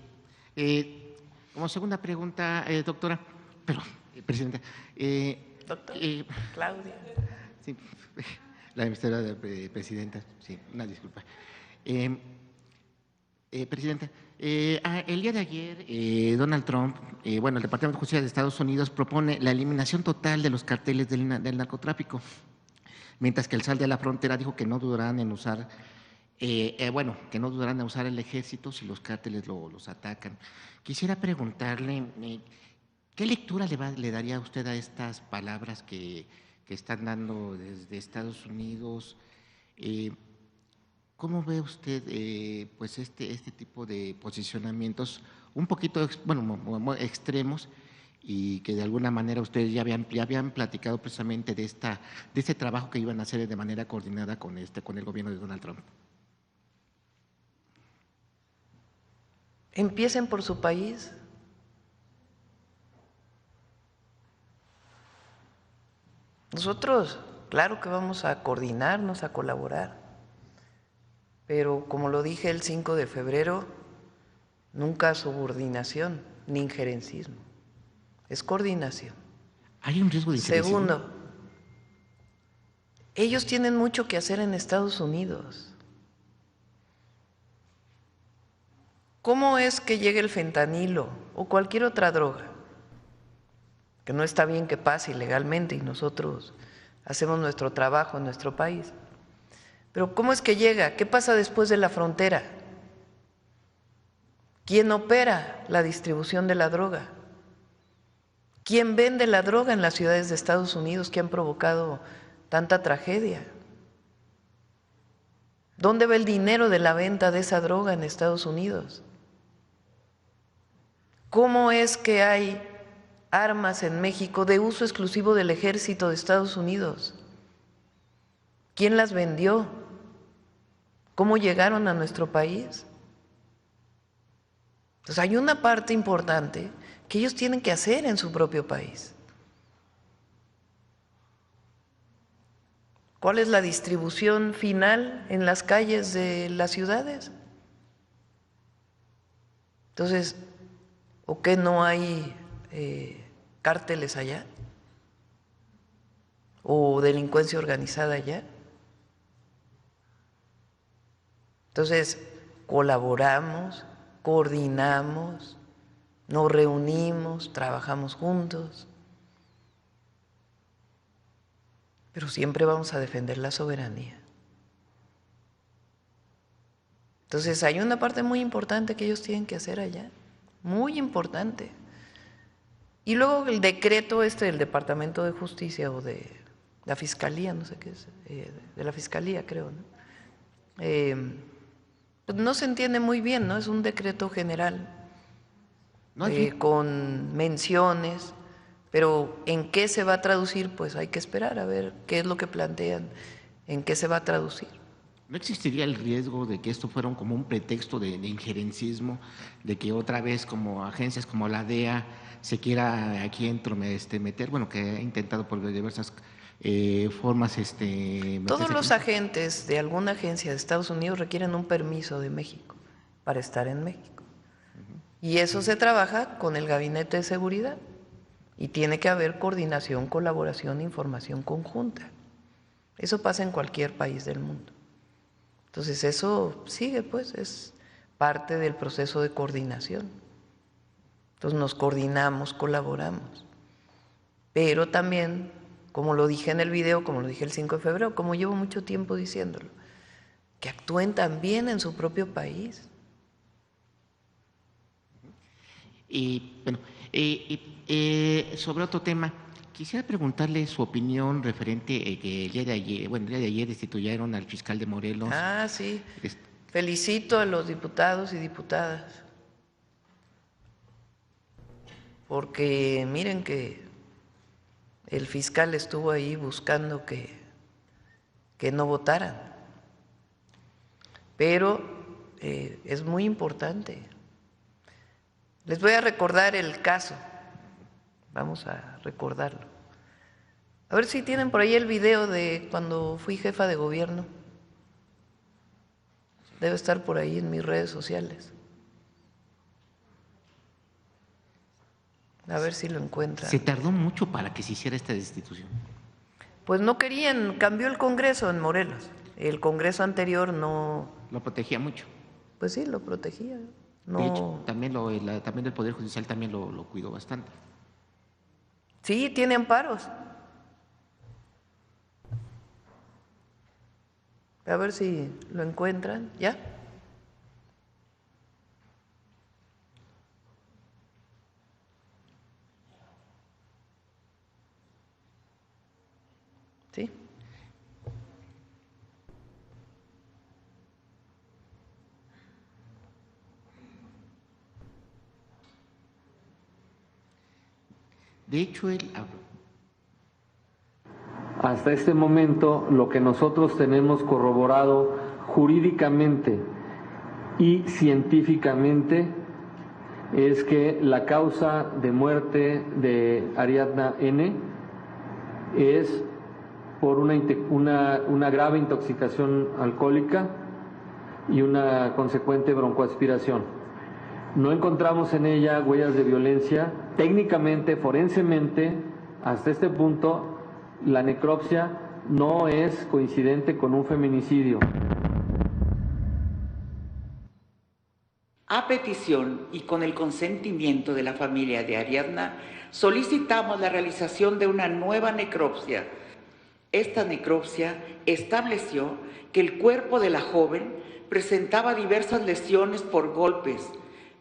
Como segunda pregunta, doctora, presidenta. Doctor, Claudia. Sí, la administradora presidenta, sí, una disculpa. Presidenta, el día de ayer, Donald Trump, el Departamento de Justicia de Estados Unidos propone la eliminación total de los carteles del narcotráfico, mientras que el SAL de la frontera dijo que no dudarán en usar, que no dudarán en usar el ejército si los cárteles los atacan. Quisiera preguntarle, ¿qué lectura le daría usted a estas palabras que están dando desde Estados Unidos? ¿Cómo ve usted pues este tipo de posicionamientos un poquito extremos y que de alguna manera ustedes ya habían platicado precisamente de este trabajo que iban a hacer de manera coordinada con el gobierno de Donald Trump? Empiecen por su país. Nosotros, claro que vamos a coordinarnos, a colaborar, pero como lo dije el 5 de febrero, nunca subordinación ni injerencismo, es coordinación. ¿Hay un riesgo de injerencismo? Segundo, ellos tienen mucho que hacer en Estados Unidos. ¿Cómo es que llegue el fentanilo o cualquier otra droga? Que no está bien que pase ilegalmente y nosotros hacemos nuestro trabajo en nuestro país. Pero ¿cómo es que llega? ¿Qué pasa después de la frontera? ¿Quién opera la distribución de la droga? ¿Quién vende la droga en las ciudades de Estados Unidos que han provocado tanta tragedia? ¿Dónde va el dinero de la venta de esa droga en Estados Unidos? ¿Cómo es que hay armas en México de uso exclusivo del ejército de Estados Unidos? ¿Quién las vendió? ¿Cómo llegaron a nuestro país? Entonces hay una parte importante que ellos tienen que hacer en su propio país. ¿Cuál es la distribución final en las calles de las ciudades? Entonces, ¿o qué no hay cárteles allá? ¿O delincuencia organizada allá? Entonces, colaboramos, coordinamos, nos reunimos, trabajamos juntos, pero siempre vamos a defender la soberanía. Entonces, hay una parte muy importante que ellos tienen que hacer allá, muy importante. Y luego el decreto del Departamento de Justicia o de la Fiscalía, no sé qué es, de la Fiscalía creo, ¿no? Pues no se entiende muy bien, ¿no? Es un decreto general con menciones, pero ¿en qué se va a traducir? Pues hay que esperar a ver qué es lo que plantean, en qué se va a traducir. ¿No existiría el riesgo de que esto fuera como un pretexto de injerencismo, de que otra vez como agencias como la DEA se quiera aquí meter, que ha intentado por diversas formas Todos los agentes de alguna agencia de Estados Unidos requieren un permiso de México para estar en México. Y eso se trabaja con el Gabinete de Seguridad y tiene que haber coordinación, colaboración, información conjunta. Eso pasa en cualquier país del mundo. Entonces eso sigue, pues, es parte del proceso de coordinación. Entonces nos coordinamos, colaboramos. Pero también, como lo dije en el video, como lo dije el 5 de febrero, como llevo mucho tiempo diciéndolo, que actúen también en su propio país. Y bueno, sobre otro tema, quisiera preguntarle su opinión referente que el día de ayer destituyeron al fiscal de Morelos. Ah, sí. Felicito a los diputados y diputadas, porque miren que el fiscal estuvo ahí buscando que no votaran pero es muy importante. Les voy a recordar el caso, vamos a recordarlo. A ver si tienen por ahí el video de cuando fui jefa de gobierno. Debe estar por ahí en mis redes sociales. A ver si lo encuentran. Se tardó mucho para que se hiciera esta destitución. Pues no querían, cambió el Congreso en Morelos. El Congreso anterior no… Lo protegía mucho. Pues sí, lo protegía. No. De hecho, también el Poder Judicial también lo cuidó bastante. Sí, tiene amparos. A ver si lo encuentran. ¿Ya? ¿Sí? De hecho, hasta este momento, lo que nosotros tenemos corroborado jurídicamente y científicamente es que la causa de muerte de Ariadna N. es por una grave intoxicación alcohólica y una consecuente broncoaspiración. No encontramos en ella huellas de violencia. Técnicamente, forensemente, hasta este punto, la necropsia no es coincidente con un feminicidio. A petición y con el consentimiento de la familia de Ariadna, solicitamos la realización de una nueva necropsia. Esta necropsia estableció que el cuerpo de la joven presentaba diversas lesiones por golpes,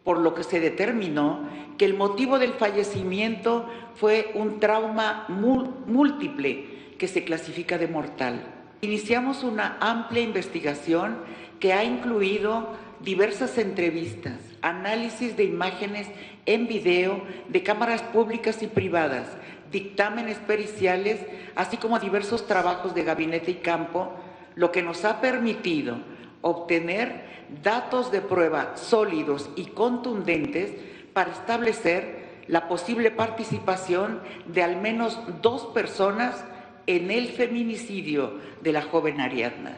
por lo que se determinó que el motivo del fallecimiento fue un trauma múltiple que se clasifica de mortal. Iniciamos una amplia investigación que ha incluido diversas entrevistas, análisis de imágenes en video de cámaras públicas y privadas, dictámenes periciales, así como diversos trabajos de gabinete y campo, lo que nos ha permitido obtener datos de prueba sólidos y contundentes para establecer la posible participación de al menos 2 personas en el feminicidio de la joven Ariadna.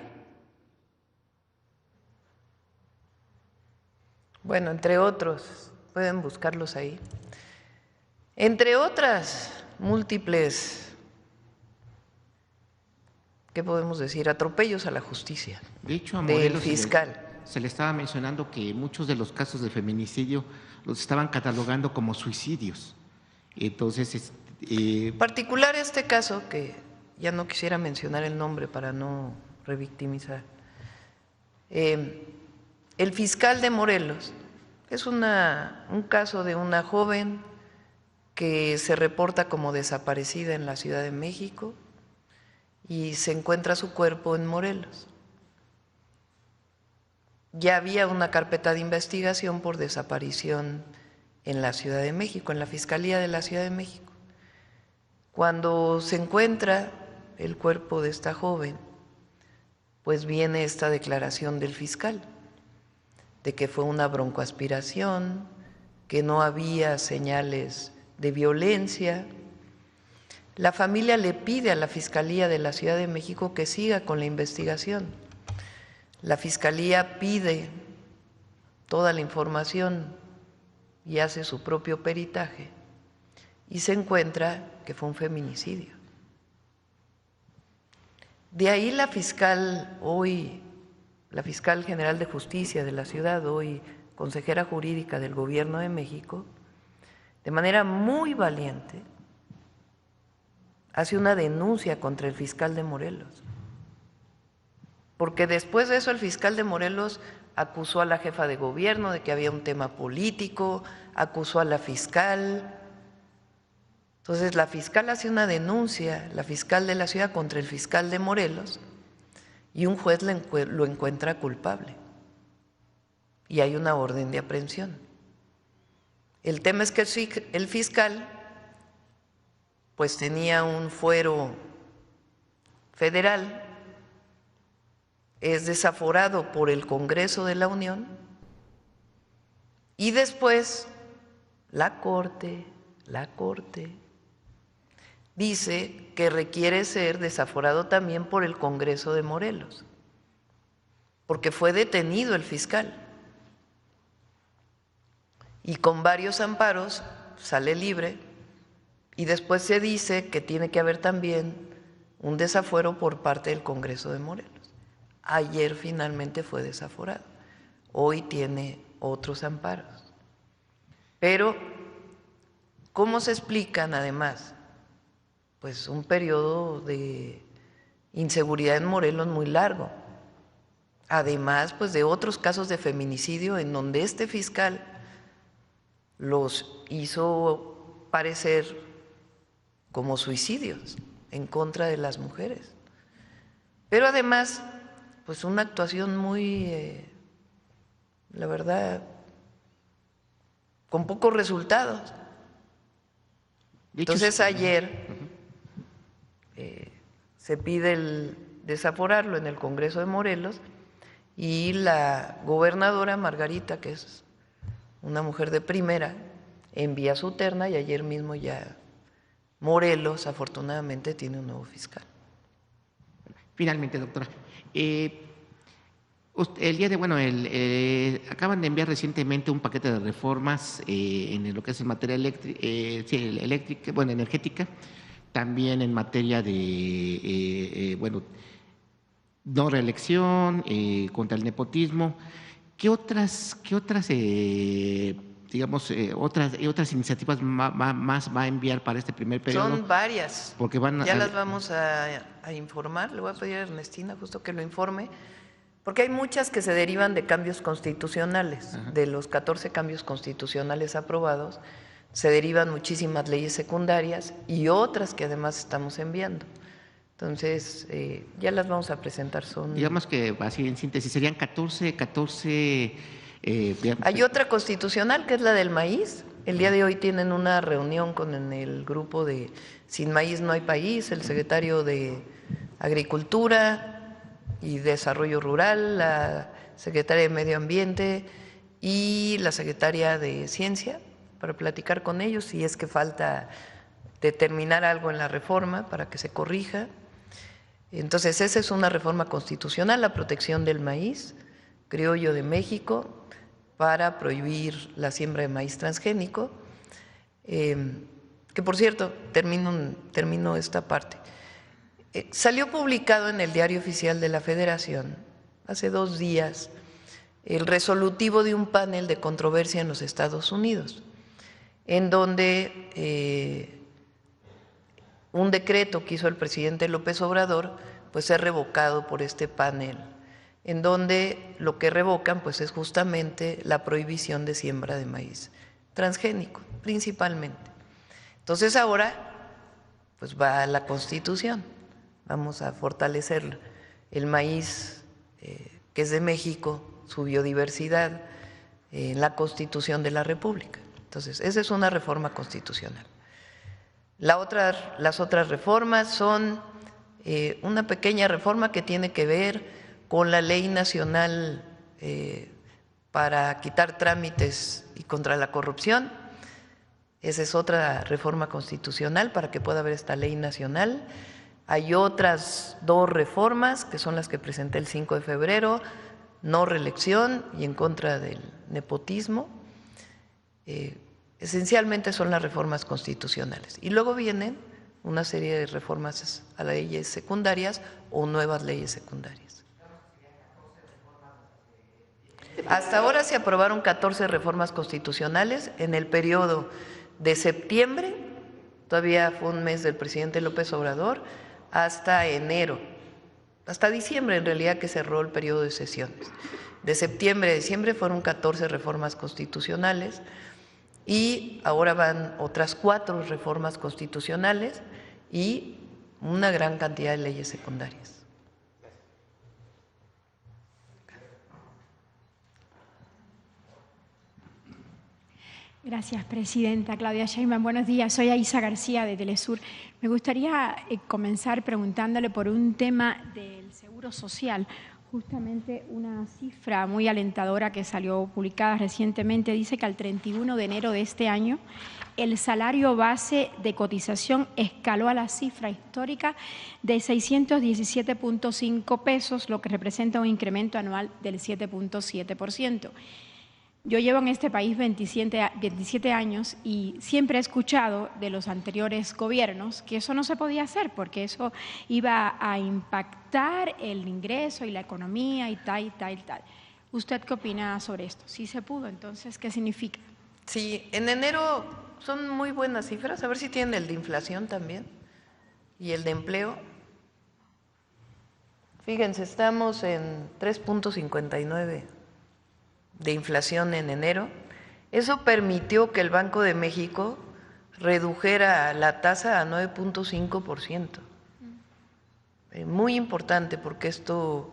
Bueno, entre otros, pueden buscarlos ahí. Entre otras múltiples, ¿qué podemos decir? Atropellos a la justicia. De hecho, a del Morelos fiscal. Se le estaba mencionando que muchos de los casos de feminicidio los estaban catalogando como suicidios. Entonces, particular este caso, que ya no quisiera mencionar el nombre para no revictimizar. El fiscal de Morelos es un caso de una joven que se reporta como desaparecida en la Ciudad de México y se encuentra su cuerpo en Morelos. Ya había una carpeta de investigación por desaparición en la Ciudad de México, en la Fiscalía de la Ciudad de México. Cuando se encuentra el cuerpo de esta joven, pues viene esta declaración del fiscal de que fue una broncoaspiración, que no había señales de violencia. La familia le pide a la Fiscalía de la Ciudad de México que siga con la investigación. La Fiscalía pide toda la información y hace su propio peritaje y se encuentra que fue un feminicidio. De ahí la fiscal hoy, la fiscal general de justicia de la ciudad, hoy consejera jurídica del Gobierno de México, de manera muy valiente, hace una denuncia contra el fiscal de Morelos. Porque después de eso el fiscal de Morelos acusó a la jefa de gobierno de que había un tema político, acusó a la fiscal. Entonces la fiscal hace una denuncia, la fiscal de la ciudad, contra el fiscal de Morelos, y un juez lo encuentra culpable. Y hay una orden de aprehensión. El tema es que el fiscal pues tenía un fuero federal es desaforado por el Congreso de la Unión y después la Corte dice que requiere ser desaforado también por el Congreso de Morelos, porque fue detenido el fiscal y con varios amparos sale libre, y después se dice que tiene que haber también un desafuero por parte del Congreso de Morelos. Ayer finalmente fue desaforado, hoy tiene otros amparos. Pero, ¿cómo se explican además? Pues un periodo de inseguridad en Morelos muy largo. Además, pues de otros casos de feminicidio en donde este fiscal los hizo parecer como suicidios en contra de las mujeres. Pero además, pues una actuación muy, la verdad, con pocos resultados. Entonces ayer se pide el desaforarlo en el Congreso de Morelos y la gobernadora Margarita, que es una mujer de primera, envía su terna y ayer mismo ya Morelos afortunadamente tiene un nuevo fiscal. Finalmente, doctora, el día de, acaban de enviar recientemente un paquete de reformas en lo que es en materia eléctrica, energética, también en materia de, no reelección, contra el nepotismo. ¿Qué otras iniciativas más va a enviar para este primer periodo? Son varias. Porque las vamos a informar. Le voy a pedir a Ernestina justo que lo informe, porque hay muchas que se derivan de cambios constitucionales. Ajá. De los 14 cambios constitucionales aprobados, se derivan muchísimas leyes secundarias y otras que además estamos enviando. Entonces, ya las vamos a presentar. Digamos que, así en síntesis, serían 14. Hay otra constitucional que es la del maíz. El día de hoy tienen una reunión con el grupo de Sin Maíz No Hay País, el secretario de Agricultura y Desarrollo Rural, la secretaria de Medio Ambiente y la secretaria de Ciencia, para platicar con ellos si es que falta determinar algo en la reforma para que se corrija. Entonces, esa es una reforma constitucional, la protección del maíz criollo de México, para prohibir la siembra de maíz transgénico, que por cierto, termino esta parte. Salió publicado en el Diario Oficial de la Federación hace 2 días el resolutivo de un panel de controversia en los Estados Unidos, en donde un decreto que hizo el presidente López Obrador pues es revocado por este panel, en donde lo que revocan pues es justamente la prohibición de siembra de maíz transgénico, principalmente. Entonces ahora pues va a la Constitución, vamos a fortalecer el maíz que es de México, su biodiversidad, en la Constitución de la República. Entonces, esa es una reforma constitucional. Las otras reformas son una pequeña reforma que tiene que ver con la Ley Nacional para quitar trámites y contra la corrupción. Esa es otra reforma constitucional para que pueda haber esta ley nacional. Hay otras 2 reformas que son las que presenté el 5 de febrero, no reelección y en contra del nepotismo. Esencialmente son las reformas constitucionales. Y luego vienen una serie de reformas a las leyes secundarias o nuevas leyes secundarias. Hasta ahora se aprobaron 14 reformas constitucionales en el periodo de septiembre, todavía fue un mes del presidente López Obrador, hasta enero, hasta diciembre en realidad que cerró el periodo de sesiones. De septiembre a diciembre fueron 14 reformas constitucionales y ahora van otras 4 reformas constitucionales y una gran cantidad de leyes secundarias. Gracias, presidenta. Claudia Sheinbaum, buenos días. Soy Aisa García de Telesur. Me gustaría comenzar preguntándole por un tema del seguro social. justamente una cifra muy alentadora que salió publicada recientemente. Dice que al 31 de enero de este año el salario base de cotización escaló a la cifra histórica de 617.5 pesos, lo que representa un incremento anual del 7.7%. Yo llevo en este país 27 años y siempre he escuchado de los anteriores gobiernos que eso no se podía hacer porque eso iba a impactar el ingreso y la economía y tal, y tal, y tal. ¿Usted qué opina sobre esto? ¿Sí se pudo? Entonces, ¿qué significa? Sí, en enero son muy buenas cifras. A ver si tienen el de inflación también y el de empleo. Fíjense, estamos en 3.59 de inflación en enero. Eso permitió que el Banco de México redujera la tasa a 9.5%. Muy importante porque esto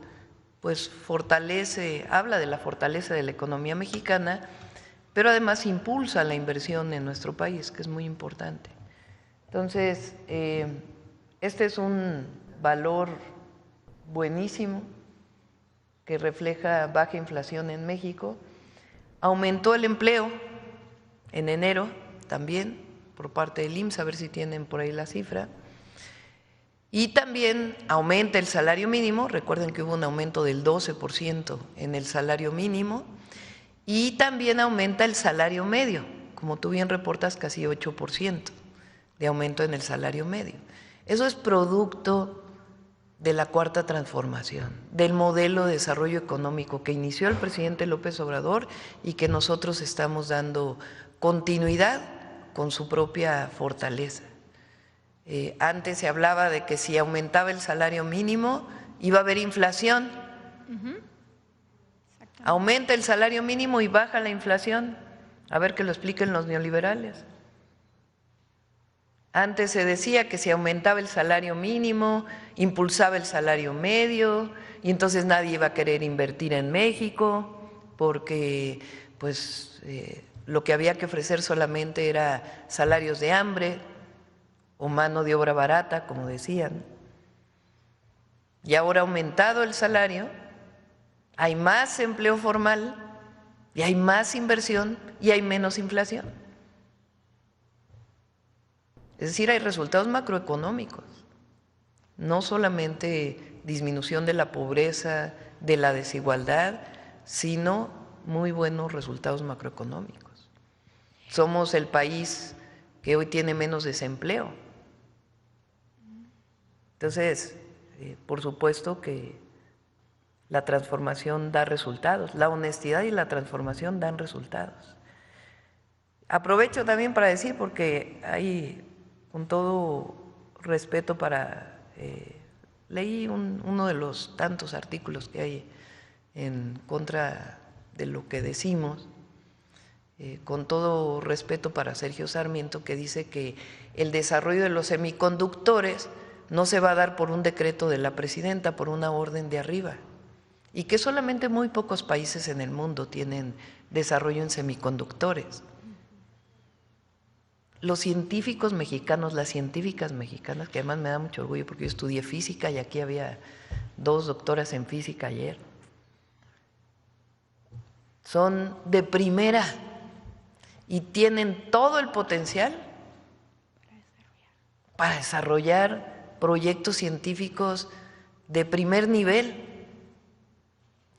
pues fortalece, habla de la fortaleza de la economía mexicana, pero además impulsa la inversión en nuestro país, que es muy importante. Entonces, este es un valor buenísimo que refleja baja inflación en México. Aumentó el empleo en enero también por parte del IMSS, a ver si tienen por ahí la cifra. Y también aumenta el salario mínimo, recuerden que hubo un aumento del 12% en el salario mínimo, y también aumenta el salario medio, como tú bien reportas, casi 8% de aumento en el salario medio. Eso es producto de la Cuarta Transformación, del modelo de desarrollo económico que inició el presidente López Obrador y que nosotros estamos dando continuidad con su propia fortaleza. Antes se hablaba de que si aumentaba el salario mínimo iba a haber inflación. Aumenta el salario mínimo y baja la inflación. A ver que lo expliquen los neoliberales. Antes se decía que si aumentaba el salario mínimo, impulsaba el salario medio y entonces nadie iba a querer invertir en México porque pues lo que había que ofrecer solamente era salarios de hambre o mano de obra barata, como decían. Y ahora ha aumentado el salario, hay más empleo formal y hay más inversión y hay menos inflación. Es decir, hay resultados macroeconómicos, no solamente disminución de la pobreza, de la desigualdad, sino muy buenos resultados macroeconómicos. Somos el país que hoy tiene menos desempleo. Entonces, por supuesto que la transformación da resultados, la honestidad y la transformación dan resultados. Aprovecho también para decir, porque hay, con todo respeto leí uno de los tantos artículos que hay en contra de lo que decimos, con todo respeto para Sergio Sarmiento, que dice que el desarrollo de los semiconductores no se va a dar por un decreto de la presidenta, por una orden de arriba, y que solamente muy pocos países en el mundo tienen desarrollo en semiconductores. Los científicos mexicanos, las científicas mexicanas, que además me da mucho orgullo porque yo estudié física y aquí había 2 doctoras en física ayer, son de primera y tienen todo el potencial para desarrollar proyectos científicos de primer nivel.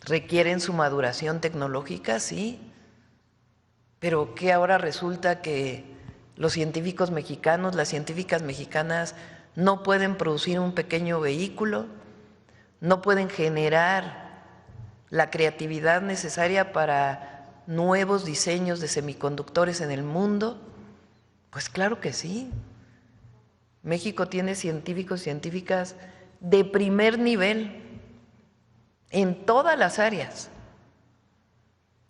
Requieren su maduración tecnológica, sí, pero que ahora resulta que los científicos mexicanos, las científicas mexicanas no pueden producir un pequeño vehículo, no pueden generar la creatividad necesaria para nuevos diseños de semiconductores en el mundo. Pues claro que sí. México tiene científicos y científicas de primer nivel en todas las áreas.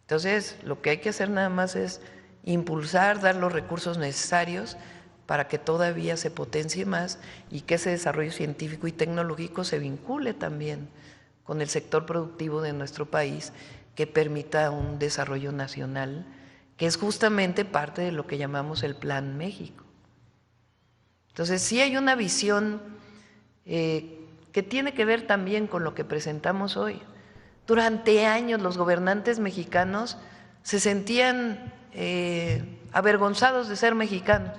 Entonces, lo que hay que hacer nada más es impulsar, dar los recursos necesarios para que todavía se potencie más y que ese desarrollo científico y tecnológico se vincule también con el sector productivo de nuestro país, que permita un desarrollo nacional, que es justamente parte de lo que llamamos el Plan México. Entonces, sí hay una visión que tiene que ver también con lo que presentamos hoy. Durante años los gobernantes mexicanos se sentían avergonzados de ser mexicanos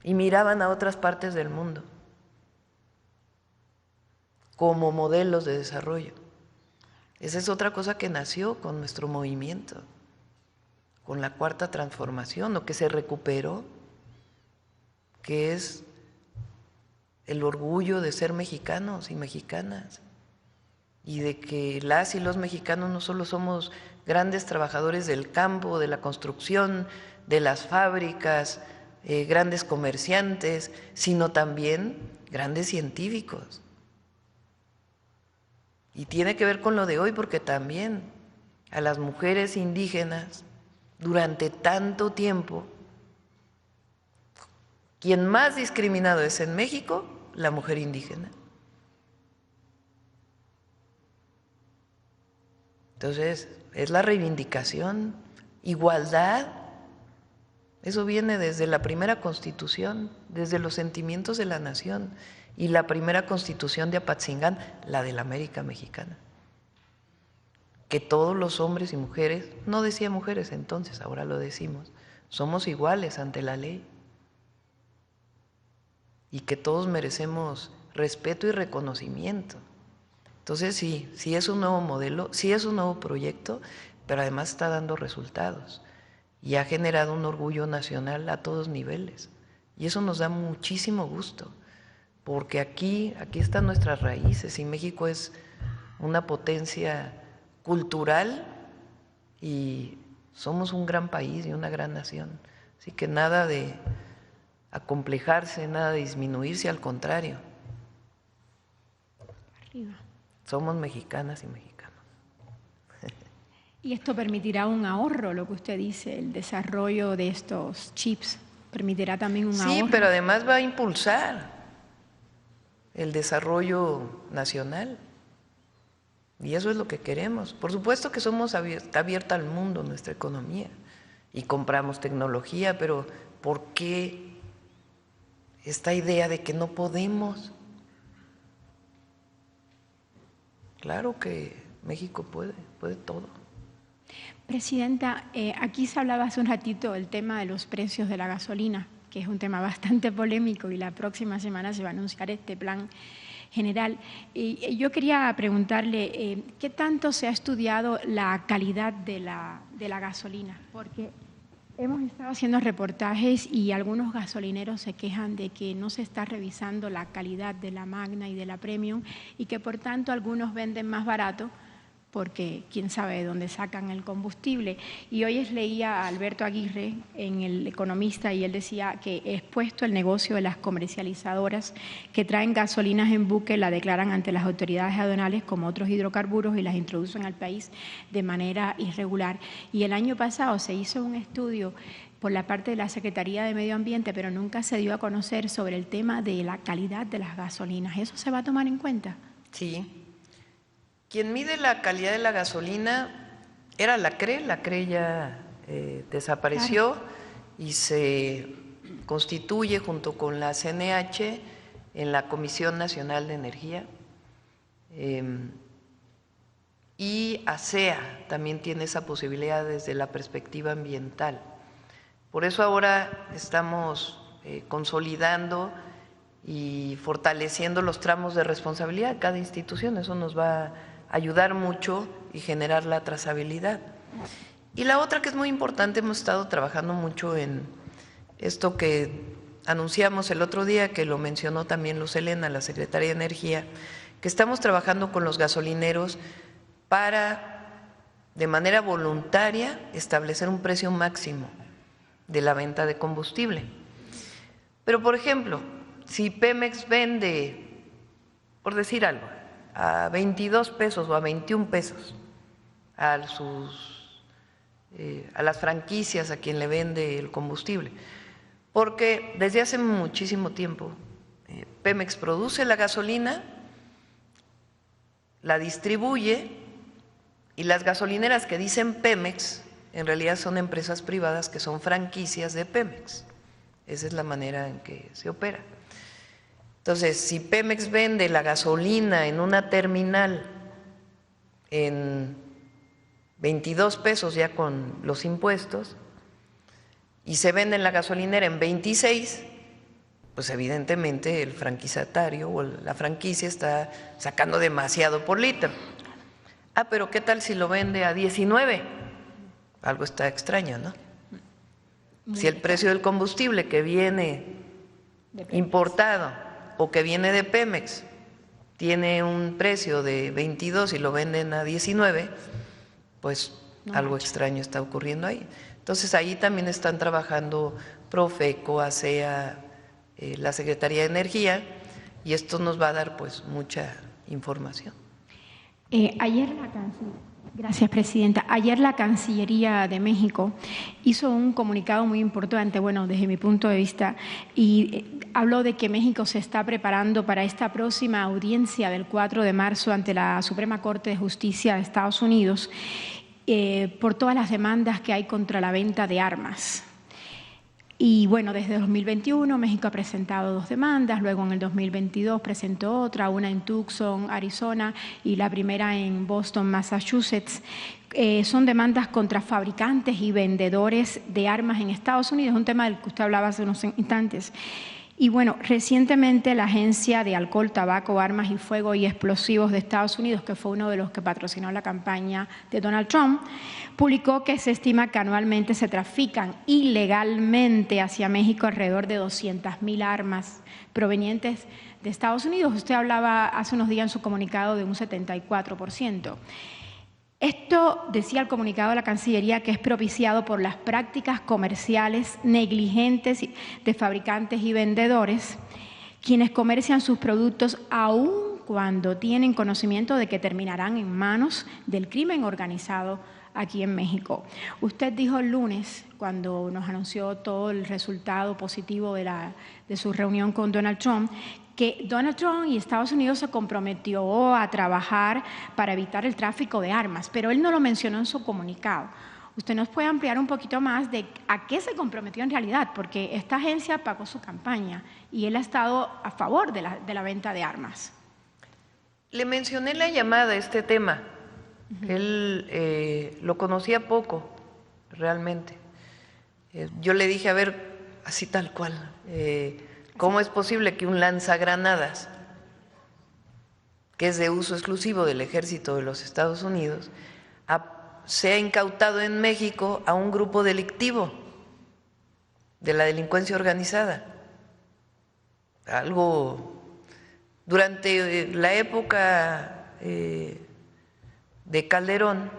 y miraban a otras partes del mundo como modelos de desarrollo. Esa es otra cosa que nació con nuestro movimiento, con la Cuarta Transformación, o que se recuperó, que es el orgullo de ser mexicanos y mexicanas, y de que las y los mexicanos no solo somos grandes trabajadores del campo, de la construcción, de las fábricas, grandes comerciantes, sino también grandes científicos. Y tiene que ver con lo de hoy, porque también a las mujeres indígenas durante tanto tiempo, quien más discriminado es en México, la mujer indígena. Entonces, es la reivindicación, igualdad, eso viene desde la primera Constitución, desde los sentimientos de la nación, y la primera Constitución de Apatzingán, la de la América Mexicana, que todos los hombres y mujeres, no decía mujeres entonces, ahora lo decimos, somos iguales ante la ley, y que todos merecemos respeto y reconocimiento. Entonces sí es un nuevo modelo, sí es un nuevo proyecto, pero además está dando resultados y ha generado un orgullo nacional a todos niveles, y eso nos da muchísimo gusto, porque aquí están nuestras raíces, y México es una potencia cultural y somos un gran país y una gran nación, así que nada de acomplejarse, nada de disminuirse, al contrario. Arriba. Somos mexicanas y mexicanos. Y esto permitirá un ahorro, lo que usted dice, el desarrollo de estos chips, permitirá también un ahorro. Sí, pero además va a impulsar el desarrollo nacional, y eso es lo que queremos. Por supuesto que somos abierta al mundo nuestra economía y compramos tecnología, pero ¿por qué esta idea de que no podemos? Claro que México puede todo. Presidenta, aquí se hablaba hace un ratito del tema de los precios de la gasolina, que es un tema bastante polémico, y la próxima semana se va a anunciar este plan general. Y yo quería preguntarle, ¿qué tanto se ha estudiado la calidad de la gasolina? Porque hemos estado haciendo reportajes y algunos gasolineros se quejan de que no se está revisando la calidad de la Magna y de la Premium, y que por tanto algunos venden más barato porque quién sabe de dónde sacan el combustible. Y hoy leía a Alberto Aguirre en El Economista, y él decía que expuesto el negocio de las comercializadoras que traen gasolinas en buque, la declaran ante las autoridades aduanales como otros hidrocarburos y las introducen al país de manera irregular. Y el año pasado se hizo un estudio por la parte de la Secretaría de Medio Ambiente, pero nunca se dio a conocer sobre el tema de la calidad de las gasolinas. ¿Eso se va a tomar en cuenta? Sí. Quien mide la calidad de la gasolina era la CRE ya desapareció, claro, y se constituye junto con la CNH en la Comisión Nacional de Energía, y ASEA también tiene esa posibilidad desde la perspectiva ambiental. Por eso ahora estamos consolidando y fortaleciendo los tramos de responsabilidad de cada institución. Eso nos va a ayudar mucho y generar la trazabilidad. Y la otra que es muy importante, hemos estado trabajando mucho en esto que anunciamos el otro día, que lo mencionó también Luz Helena, la Secretaria de Energía, que estamos trabajando con los gasolineros para, de manera voluntaria, establecer un precio máximo de la venta de combustible. Pero, por ejemplo, si Pemex vende, por decir algo, a 22 pesos o a 21 pesos a las franquicias a quien le vende el combustible, porque desde hace muchísimo tiempo Pemex produce la gasolina, la distribuye, y las gasolineras que dicen Pemex en realidad son empresas privadas que son franquicias de Pemex. Esa es la manera en que se opera. Entonces, si Pemex vende la gasolina en una terminal en 22 pesos ya con los impuestos y se vende en la gasolinera en 26, pues evidentemente el franquiciatario o la franquicia está sacando demasiado por litro. Ah, pero ¿qué tal si lo vende a 19? Algo está extraño, ¿no? Si el precio del combustible que viene importado o que viene de Pemex tiene un precio de 22 y lo venden a 19, pues algo extraño está ocurriendo ahí. Entonces ahí también están trabajando Profeco, ASEA, la Secretaría de Energía, y esto nos va a dar pues mucha información. Gracias, Presidenta. Ayer la Cancillería de México hizo un comunicado muy importante, bueno, desde mi punto de vista, y habló de que México se está preparando para esta próxima audiencia del 4 de marzo ante la Suprema Corte de Justicia de Estados Unidos por todas las demandas que hay contra la venta de armas. Y bueno, desde 2021 México ha presentado 2 demandas, luego en el 2022 presentó otra, una en Tucson, Arizona, y la primera en Boston, Massachusetts. Son demandas contra fabricantes y vendedores de armas en Estados Unidos, un tema del que usted hablaba hace unos instantes. Y bueno, recientemente la Agencia de Alcohol, Tabaco, Armas y Fuego y Explosivos de Estados Unidos, que fue uno de los que patrocinó la campaña de Donald Trump, publicó que se estima que anualmente se trafican ilegalmente hacia México alrededor de 200.000 armas provenientes de Estados Unidos. Usted hablaba hace unos días en su comunicado de un 74%. Esto, decía el comunicado de la Cancillería, que es propiciado por las prácticas comerciales negligentes de fabricantes y vendedores, quienes comercian sus productos aun cuando tienen conocimiento de que terminarán en manos del crimen organizado aquí en México. Usted dijo el lunes, cuando nos anunció todo el resultado positivo de su reunión con Donald Trump, que Donald Trump y Estados Unidos se comprometió a trabajar para evitar el tráfico de armas, pero él no lo mencionó en su comunicado. ¿Usted nos puede ampliar un poquito más de a qué se comprometió en realidad? Porque esta agencia pagó su campaña y él ha estado a favor de la venta de armas. Le mencioné en la llamada este tema. Él lo conocía poco, realmente. Yo le dije, a ver, así tal cual, ¿cómo es posible que un lanzagranadas, que es de uso exclusivo del Ejército de los Estados Unidos, sea incautado en México a un grupo delictivo de la delincuencia organizada? Algo, durante la época de Calderón,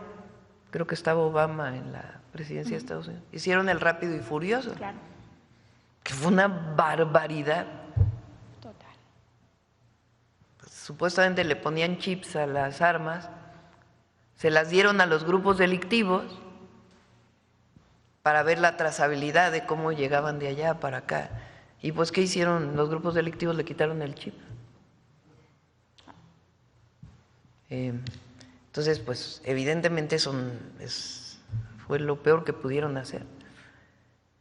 creo que estaba Obama en la presidencia de Estados Unidos, hicieron el Rápido y Furioso, claro, que fue una barbaridad. Total. Pues, supuestamente le ponían chips a las armas, se las dieron a los grupos delictivos para ver la trazabilidad de cómo llegaban de allá para acá. Y pues, ¿qué hicieron los grupos delictivos? Le quitaron el chip. Entonces, pues evidentemente fue lo peor que pudieron hacer.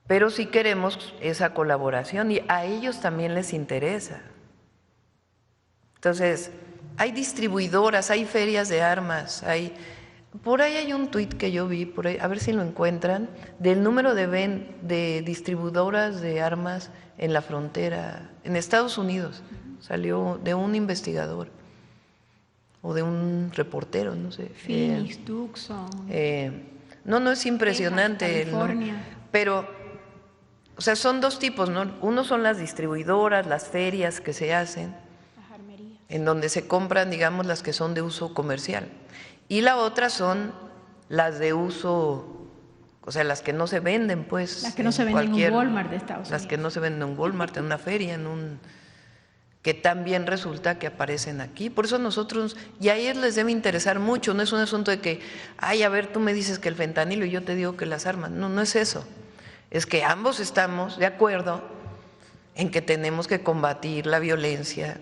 Pero sí queremos esa colaboración y a ellos también les interesa. Entonces, hay distribuidoras, hay ferias de armas, por ahí hay un tuit que yo vi, por ahí, a ver si lo encuentran, del número de distribuidoras de armas en la frontera, en Estados Unidos, salió de un investigador o de un reportero, no sé. Phoenix, Tucson. No es impresionante. Texas, California. Pero, o sea, son 2 tipos, ¿no? Uno son las distribuidoras, las ferias que se hacen, las armerías, en donde se compran, digamos, las que son de uso comercial. Y la otra son las de uso, o sea, las que no se venden, pues. Las que no se venden en un Walmart de Estados Unidos. Las que no se venden en un Walmart, en una feria, que también resulta que aparecen aquí. Por eso nosotros, y a ellos les debe interesar mucho, no es un asunto de que, a ver, tú me dices que el fentanilo y yo te digo que las armas. No es eso. Es que ambos estamos de acuerdo en que tenemos que combatir la violencia,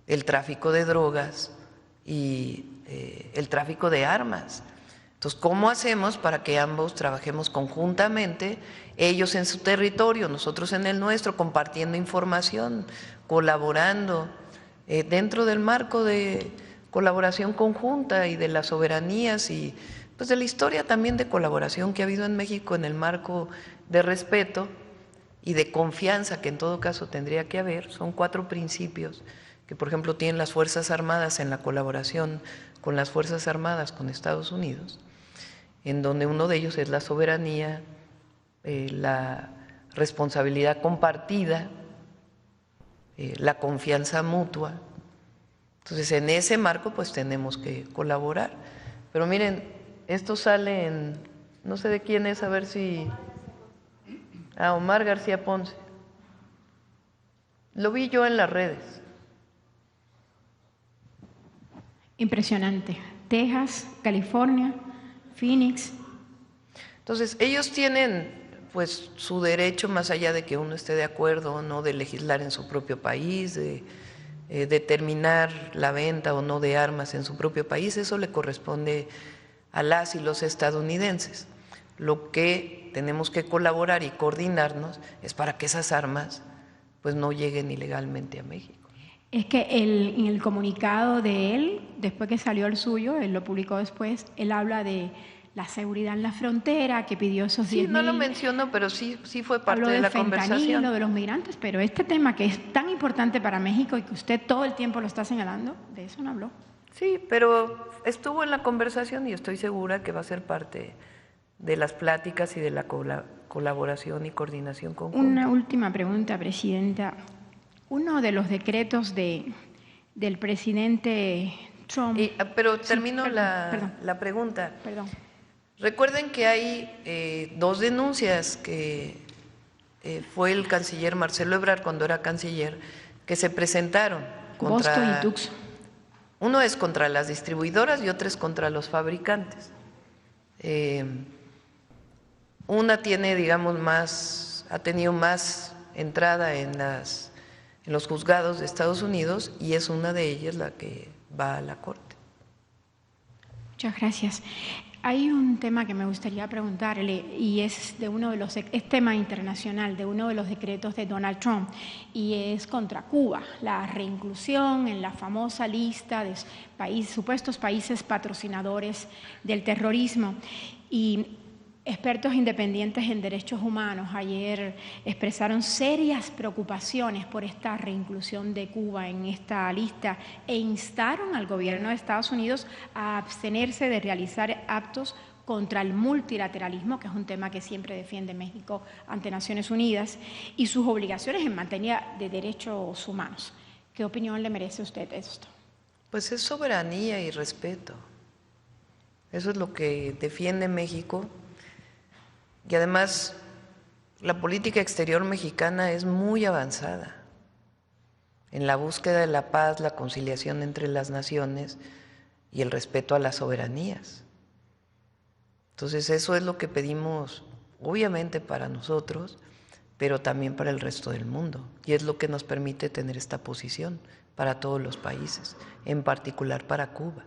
el tráfico de drogas y el tráfico de armas. Entonces, ¿cómo hacemos para que ambos trabajemos conjuntamente, ellos en su territorio, nosotros en el nuestro, compartiendo información, colaborando dentro del marco de colaboración conjunta y de las soberanías y pues de la historia también de colaboración que ha habido en México en el marco de respeto y de confianza que en todo caso tendría que haber. Son 4 principios que, por ejemplo, tienen las Fuerzas Armadas en la colaboración con las Fuerzas Armadas con Estados Unidos, en donde uno de ellos es la soberanía, la responsabilidad compartida, la confianza mutua. Entonces, en ese marco, pues tenemos que colaborar. Pero miren, esto sale en, no sé de quién es, a ver si… Omar García Ponce. Lo vi yo en las redes. Impresionante. Texas, California, Phoenix. Entonces, ellos tienen pues su derecho, más allá de que uno esté de acuerdo o no, de legislar en su propio país, de determinar la venta o no de armas en su propio país. Eso le corresponde a las y los estadounidenses. Lo que tenemos que colaborar y coordinarnos es para que esas armas pues no lleguen ilegalmente a México. Es que en el comunicado de él, después que salió el suyo, él lo publicó después, él habla de la seguridad en la frontera, que pidió esos 10,000. Sí, no lo menciono, pero sí fue parte de la conversación. Lo de los migrantes, pero este tema que es tan importante para México y que usted todo el tiempo lo está señalando, de eso no habló. Sí, pero estuvo en la conversación y estoy segura que va a ser parte de las pláticas y de la colaboración y coordinación conjunta. Una última pregunta, Presidenta. Uno de los decretos del presidente Trump… pero termino la pregunta. Perdón. Recuerden que hay 2 denuncias que fue el canciller Marcelo Ebrard cuando era canciller, que se presentaron contra… Boston y Tucson. Uno es contra las distribuidoras y otro es contra los fabricantes. Una tiene, digamos, ha tenido más entrada en los juzgados de Estados Unidos y es una de ellas la que va a la Corte. Muchas gracias. Hay un tema que me gustaría preguntarle y es tema internacional de uno de los decretos de Donald Trump y es contra Cuba, la reinclusión en la famosa lista de supuestos países patrocinadores del terrorismo. Y expertos independientes en derechos humanos ayer expresaron serias preocupaciones por esta reinclusión de Cuba en esta lista e instaron al gobierno de Estados Unidos a abstenerse de realizar actos contra el multilateralismo, que es un tema que siempre defiende México ante Naciones Unidas, y sus obligaciones en materia de derechos humanos. ¿Qué opinión le merece a usted esto? Pues es soberanía y respeto. Eso es lo que defiende México. Y además, la política exterior mexicana es muy avanzada en la búsqueda de la paz, la conciliación entre las naciones y el respeto a las soberanías. Entonces, eso es lo que pedimos, obviamente para nosotros, pero también para el resto del mundo. Y es lo que nos permite tener esta posición para todos los países, en particular para Cuba.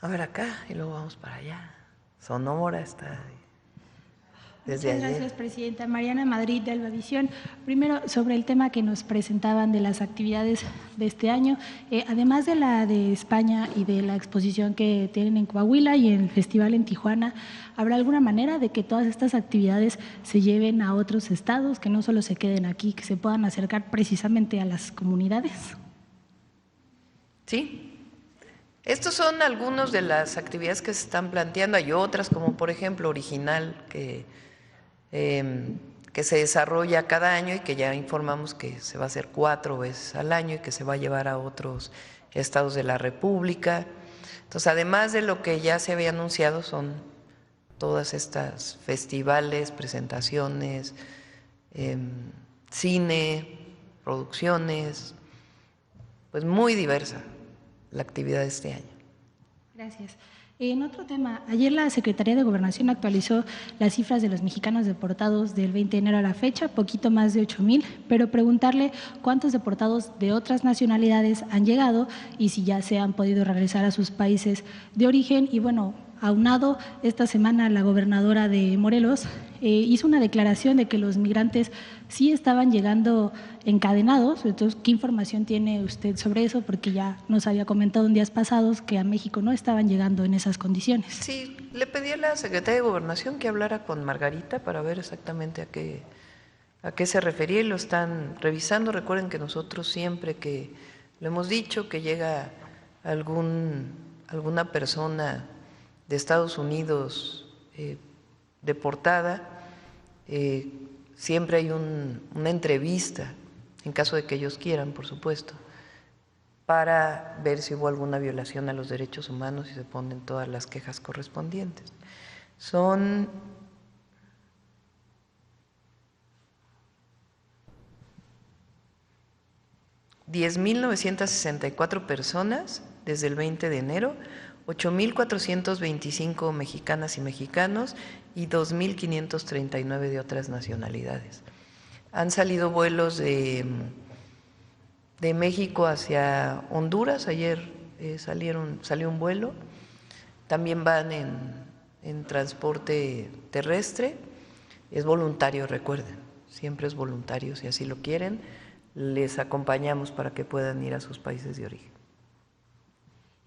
A ver acá y luego vamos para allá. Sonora está desde ayer. Muchas gracias, Presidenta. Mariana Madrid, de Albavisión. Primero, sobre el tema que nos presentaban de las actividades de este año, además de la de España y de la exposición que tienen en Coahuila y en el festival en Tijuana, ¿habrá alguna manera de que todas estas actividades se lleven a otros estados, que no solo se queden aquí, que se puedan acercar precisamente a las comunidades? Sí. Estos son algunos de las actividades que se están planteando. Hay otras, como por ejemplo Original, que se desarrolla cada año y que ya informamos que se va a hacer 4 veces al año y que se va a llevar a otros estados de la República. Entonces, además de lo que ya se había anunciado, son todas estas festivales, presentaciones, cine, producciones, pues muy diversa la actividad de este año. Gracias. En otro tema, ayer la Secretaría de Gobernación actualizó las cifras de los mexicanos deportados del 20 de enero a la fecha, poquito más de 8,000, pero preguntarle cuántos deportados de otras nacionalidades han llegado y si ya se han podido regresar a sus países de origen y bueno, aunado, esta semana la gobernadora de Morelos hizo una declaración de que los migrantes sí estaban llegando encadenados. Entonces, ¿qué información tiene usted sobre eso? Porque ya nos había comentado en días pasados que a México no estaban llegando en esas condiciones. Sí, le pedí a la secretaria de Gobernación que hablara con Margarita para ver exactamente a qué se refería y lo están revisando. Recuerden que nosotros siempre que lo hemos dicho, que llega alguna persona de Estados Unidos deportada, siempre hay una entrevista, en caso de que ellos quieran, por supuesto, para ver si hubo alguna violación a los derechos humanos y se ponen todas las quejas correspondientes. Son 10.964 personas desde el 20 de enero, 8.425 mexicanas y mexicanos y 2.539 de otras nacionalidades. Han salido vuelos de México hacia Honduras, ayer salió un vuelo, también van en transporte terrestre, es voluntario, recuerden, siempre es voluntario, si así lo quieren, les acompañamos para que puedan ir a sus países de origen.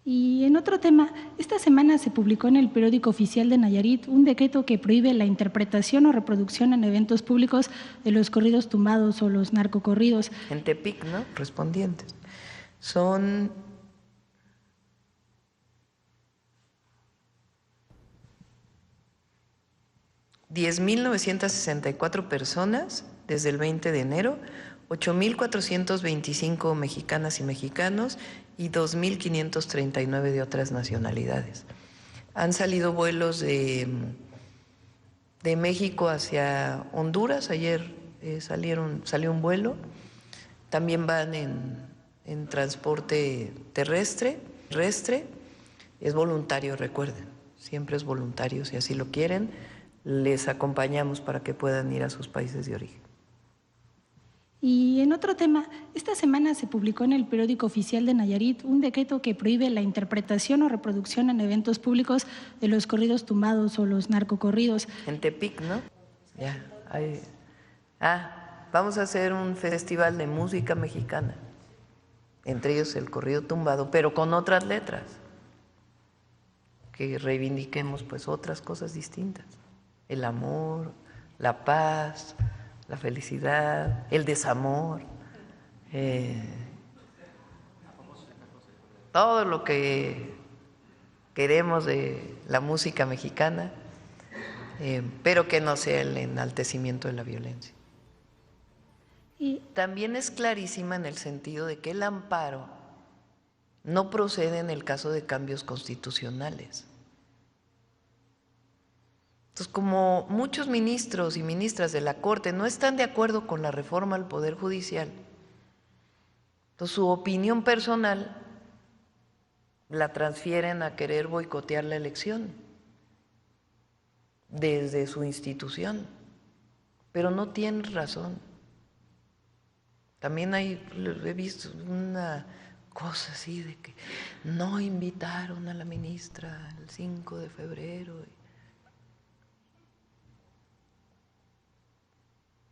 Y en otro tema, esta semana se publicó en el periódico oficial de Nayarit un decreto que prohíbe la interpretación o reproducción en eventos públicos de los corridos tumbados o los narcocorridos. En Tepic, ¿no? Respondientes. Son 10.964 personas desde el 20 de enero, 8.425 mexicanas y mexicanos y 2.539 de otras nacionalidades. Han salido vuelos de México hacia Honduras, ayer salió un vuelo, también van en transporte terrestre, es voluntario, recuerden, siempre es voluntario, si así lo quieren, les acompañamos para que puedan ir a sus países de origen. Y en otro tema, esta semana se publicó en el periódico oficial de Nayarit un decreto que prohíbe la interpretación o reproducción en eventos públicos de los corridos tumbados o los narcocorridos. En Tepic, ¿no? Ya, ahí. Vamos a hacer un festival de música mexicana, entre ellos el corrido tumbado, pero con otras letras, que reivindiquemos pues otras cosas distintas, el amor, la paz, la felicidad, el desamor, todo lo que queremos de la música mexicana, pero que no sea el enaltecimiento de la violencia. Y también es clarísima en el sentido de que el amparo no procede en el caso de cambios constitucionales. Entonces, como muchos ministros y ministras de la Corte no están de acuerdo con la reforma al Poder Judicial, entonces su opinión personal la transfieren a querer boicotear la elección desde su institución, pero no tienen razón. También he visto una cosa así de que no invitaron a la ministra el 5 de febrero.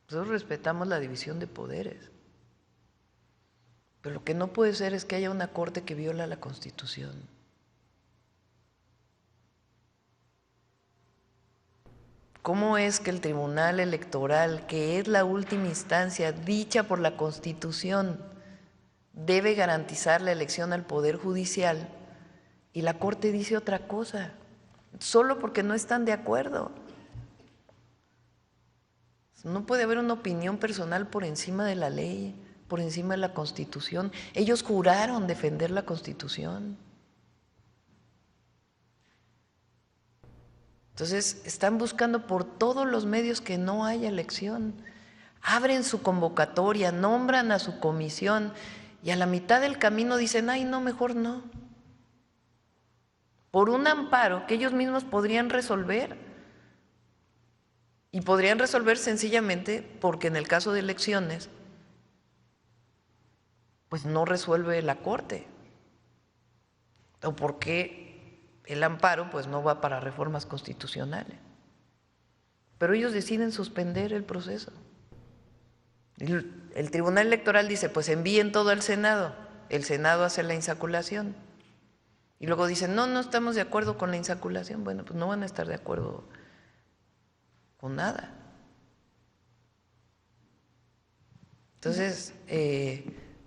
Nosotros respetamos la división de poderes, pero lo que no puede ser es que haya una corte que viola la Constitución. ¿Cómo es que el Tribunal Electoral, que es la última instancia dicha por la Constitución, debe garantizar la elección al Poder Judicial y la Corte dice otra cosa, solo porque no están de acuerdo? No puede haber una opinión personal por encima de la ley, por encima de la Constitución. Ellos juraron defender la Constitución. Entonces, están buscando por todos los medios que no haya elección. Abren su convocatoria, nombran a su comisión y a la mitad del camino dicen, ay, no, mejor no. Por un amparo que ellos mismos podrían resolver. Y podrían resolver sencillamente porque en el caso de elecciones, pues no resuelve la Corte. O porque el amparo pues no va para reformas constitucionales, pero ellos deciden suspender el proceso. El Tribunal Electoral dice, pues envíen todo al Senado, el Senado hace la insaculación, y luego dicen, no estamos de acuerdo con la insaculación. Bueno, pues no van a estar de acuerdo con nada. Entonces,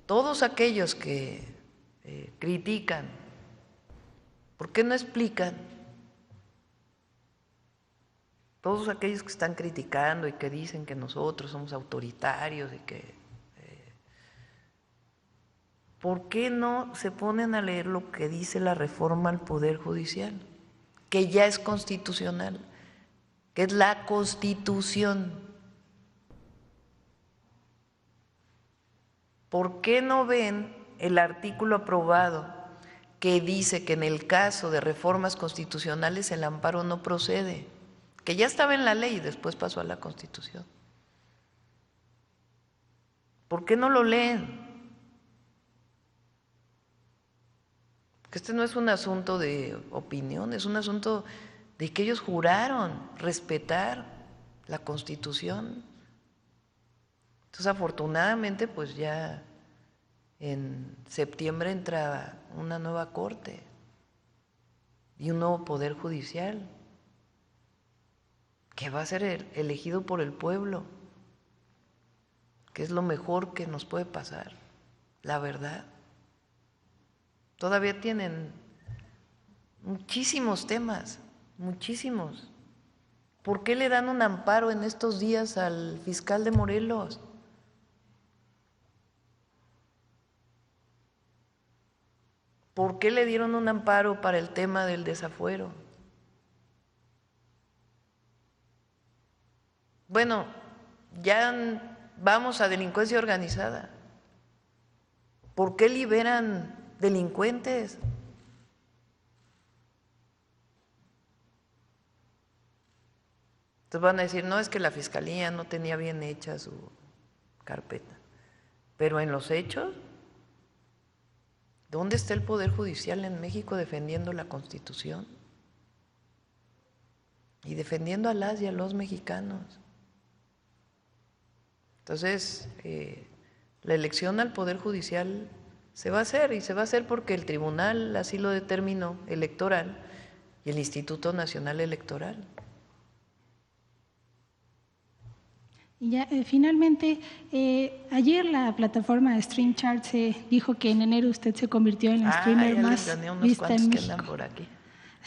todos aquellos que critican, ¿por qué no explican? Todos aquellos que están criticando y que dicen que nosotros somos autoritarios y que… ¿por qué no se ponen a leer lo que dice la reforma al Poder Judicial? Que ya es constitucional, que es la Constitución. ¿Por qué no ven el artículo aprobado que dice que en el caso de reformas constitucionales el amparo no procede? Que ya estaba en la ley y después pasó a la Constitución. ¿Por qué no lo leen? Porque este no es un asunto de opinión, es un asunto de que ellos juraron respetar la Constitución. Entonces, afortunadamente, pues ya en septiembre entra una nueva Corte y un nuevo Poder Judicial que va a ser elegido por el pueblo, que es lo mejor que nos puede pasar, la verdad. Todavía tienen muchísimos temas, muchísimos. ¿Por qué le dan un amparo en estos días al fiscal de Morelos? ¿Por qué le dieron un amparo para el tema del desafuero? Bueno, ya vamos a delincuencia organizada. ¿Por qué liberan delincuentes? Entonces van a decir, no, es que la fiscalía no tenía bien hecha su carpeta. Pero en los hechos, ¿dónde está el Poder Judicial en México defendiendo la Constitución? Y defendiendo a las y a los mexicanos. Entonces, la elección al Poder Judicial se va a hacer, y se va a hacer porque el tribunal así lo determinó, electoral, y el Instituto Nacional Electoral. Y ya, finalmente, ayer la plataforma StreamCharts dijo que en enero usted se convirtió en la streamer más vista en México. Que andan por aquí.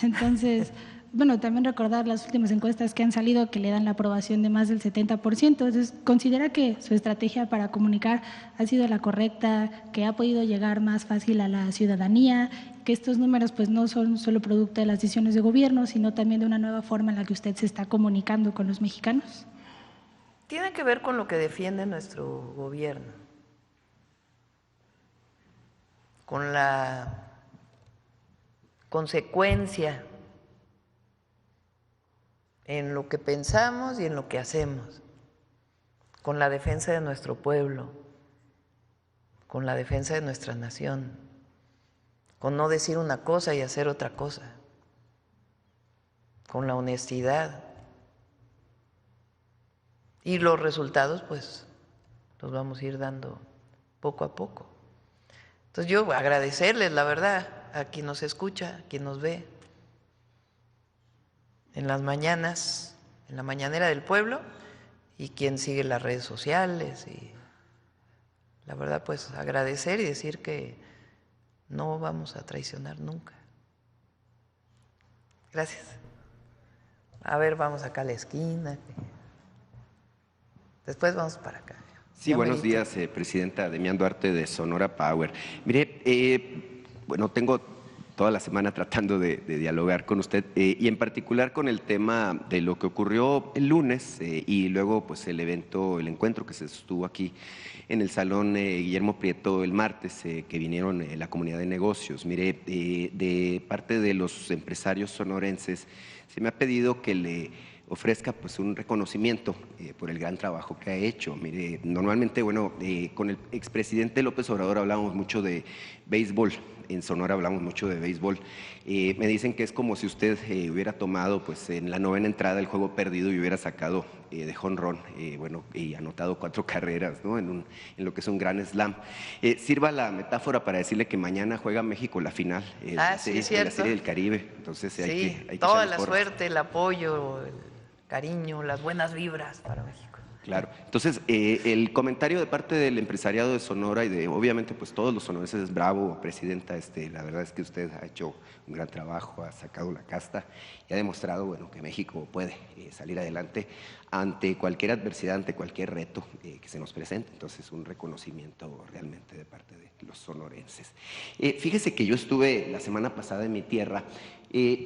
Entonces, bueno, también recordar las últimas encuestas que han salido que le dan la aprobación de más del 70%. Entonces, ¿considera que su estrategia para comunicar ha sido la correcta, que ha podido llegar más fácil a la ciudadanía, que estos números pues no son solo producto de las decisiones de gobierno, sino también de una nueva forma en la que usted se está comunicando con los mexicanos? Tiene que ver con lo que defiende nuestro gobierno, con la consecuencia en lo que pensamos y en lo que hacemos, con la defensa de nuestro pueblo, con la defensa de nuestra nación, con no decir una cosa y hacer otra cosa, con la honestidad. Y los resultados, pues, los vamos a ir dando poco a poco. Entonces yo agradecerles, la verdad, a quien nos escucha, a quien nos ve en las mañanas, en la mañanera del pueblo, y quien sigue las redes sociales. Y la verdad, pues, agradecer y decir que no vamos a traicionar nunca. Gracias. A ver, vamos acá a la esquina. Después vamos para acá. Sí, buenos días, Presidenta. Demián Duarte, de Sonora Power. Mire, bueno, tengo toda la semana tratando de dialogar con usted y en particular con el tema de lo que ocurrió el lunes y luego pues el encuentro que se sostuvo aquí en el Salón Guillermo Prieto el martes, que vinieron la comunidad de negocios. Mire, de parte de los empresarios sonorenses se me ha pedido que le ofrezca pues un reconocimiento por el gran trabajo que ha hecho. Mire, normalmente, bueno, con el expresidente López Obrador hablábamos mucho de béisbol, en Sonora hablamos mucho de béisbol. Me dicen que es como si usted hubiera tomado pues en la 9ª entrada el juego perdido y hubiera sacado de jonrón, bueno, y anotado 4 carreras, ¿no? En lo que es un gran slam. Sirva la metáfora para decirle que mañana juega México la final de la Serie del Caribe. Entonces sí, hay que toda la suerte, el apoyo, el cariño, las buenas vibras para México. Claro. Entonces, el comentario de parte del empresariado de Sonora y de, obviamente, pues todos los sonorenses es bravo, presidenta, la verdad es que usted ha hecho un gran trabajo, ha sacado la casta y ha demostrado, bueno, que México puede salir adelante ante cualquier adversidad, ante cualquier reto que se nos presente. Entonces, un reconocimiento realmente de parte de los sonorenses. Fíjese que yo estuve la semana pasada en mi tierra.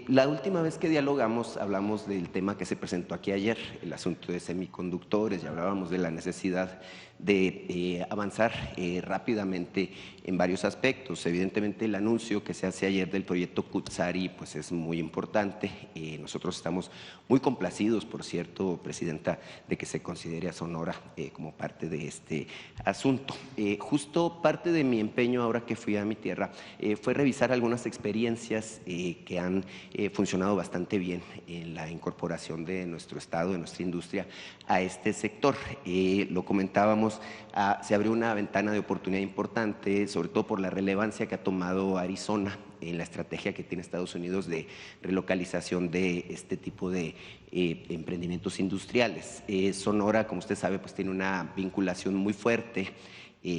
La última vez que dialogamos hablamos del tema que se presentó aquí ayer, el asunto de semiconductores, y hablábamos de la necesidad de avanzar rápidamente en varios aspectos. Evidentemente el anuncio que se hace ayer del proyecto Cutzari pues es muy importante. Nosotros estamos muy complacidos, por cierto, presidenta, de que se considere a Sonora como parte de este asunto. Justo parte de mi empeño ahora que fui a mi tierra fue revisar algunas experiencias que han funcionado bastante bien en la incorporación de nuestro estado, de nuestra industria a este sector. Lo comentábamos, se abrió una ventana de oportunidad importante, sobre todo por la relevancia que ha tomado Arizona en la estrategia que tiene Estados Unidos de relocalización de este tipo de emprendimientos industriales. Sonora, como usted sabe, pues tiene una vinculación muy fuerte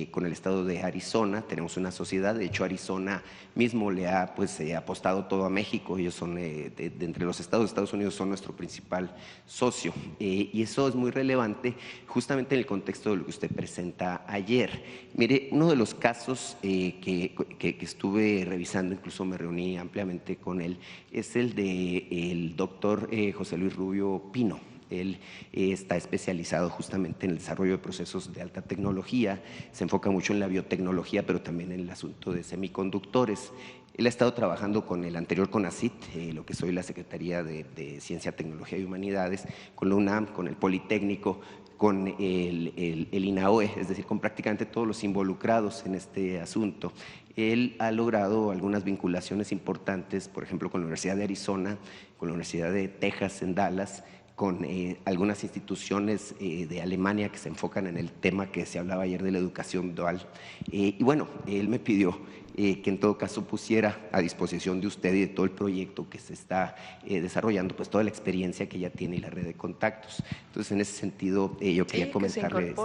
con el estado de Arizona. Tenemos una sociedad, de hecho Arizona mismo le ha apostado todo a México. Ellos son, de entre los estados de Estados Unidos, son nuestro principal socio, y eso es muy relevante justamente en el contexto de lo que usted presenta ayer. Mire, uno de los casos que estuve revisando, incluso me reuní ampliamente con él, es el del doctor José Luis Rubio Pino. Él está especializado justamente en el desarrollo de procesos de alta tecnología, se enfoca mucho en la biotecnología, pero también en el asunto de semiconductores. Él ha estado trabajando con el anterior CONACYT, lo que soy la Secretaría de Ciencia, Tecnología y Humanidades, con la UNAM, con el Politécnico, con el INAOE, es decir, con prácticamente todos los involucrados en este asunto. Él ha logrado algunas vinculaciones importantes, por ejemplo, con la Universidad de Arizona, con la Universidad de Texas en Dallas, con algunas instituciones de Alemania que se enfocan en el tema que se hablaba ayer de la educación dual. Y bueno, él me pidió que en todo caso pusiera a disposición de usted y de todo el proyecto que se está desarrollando, pues toda la experiencia que ya tiene y la red de contactos. Entonces, en ese sentido, yo quería comentarle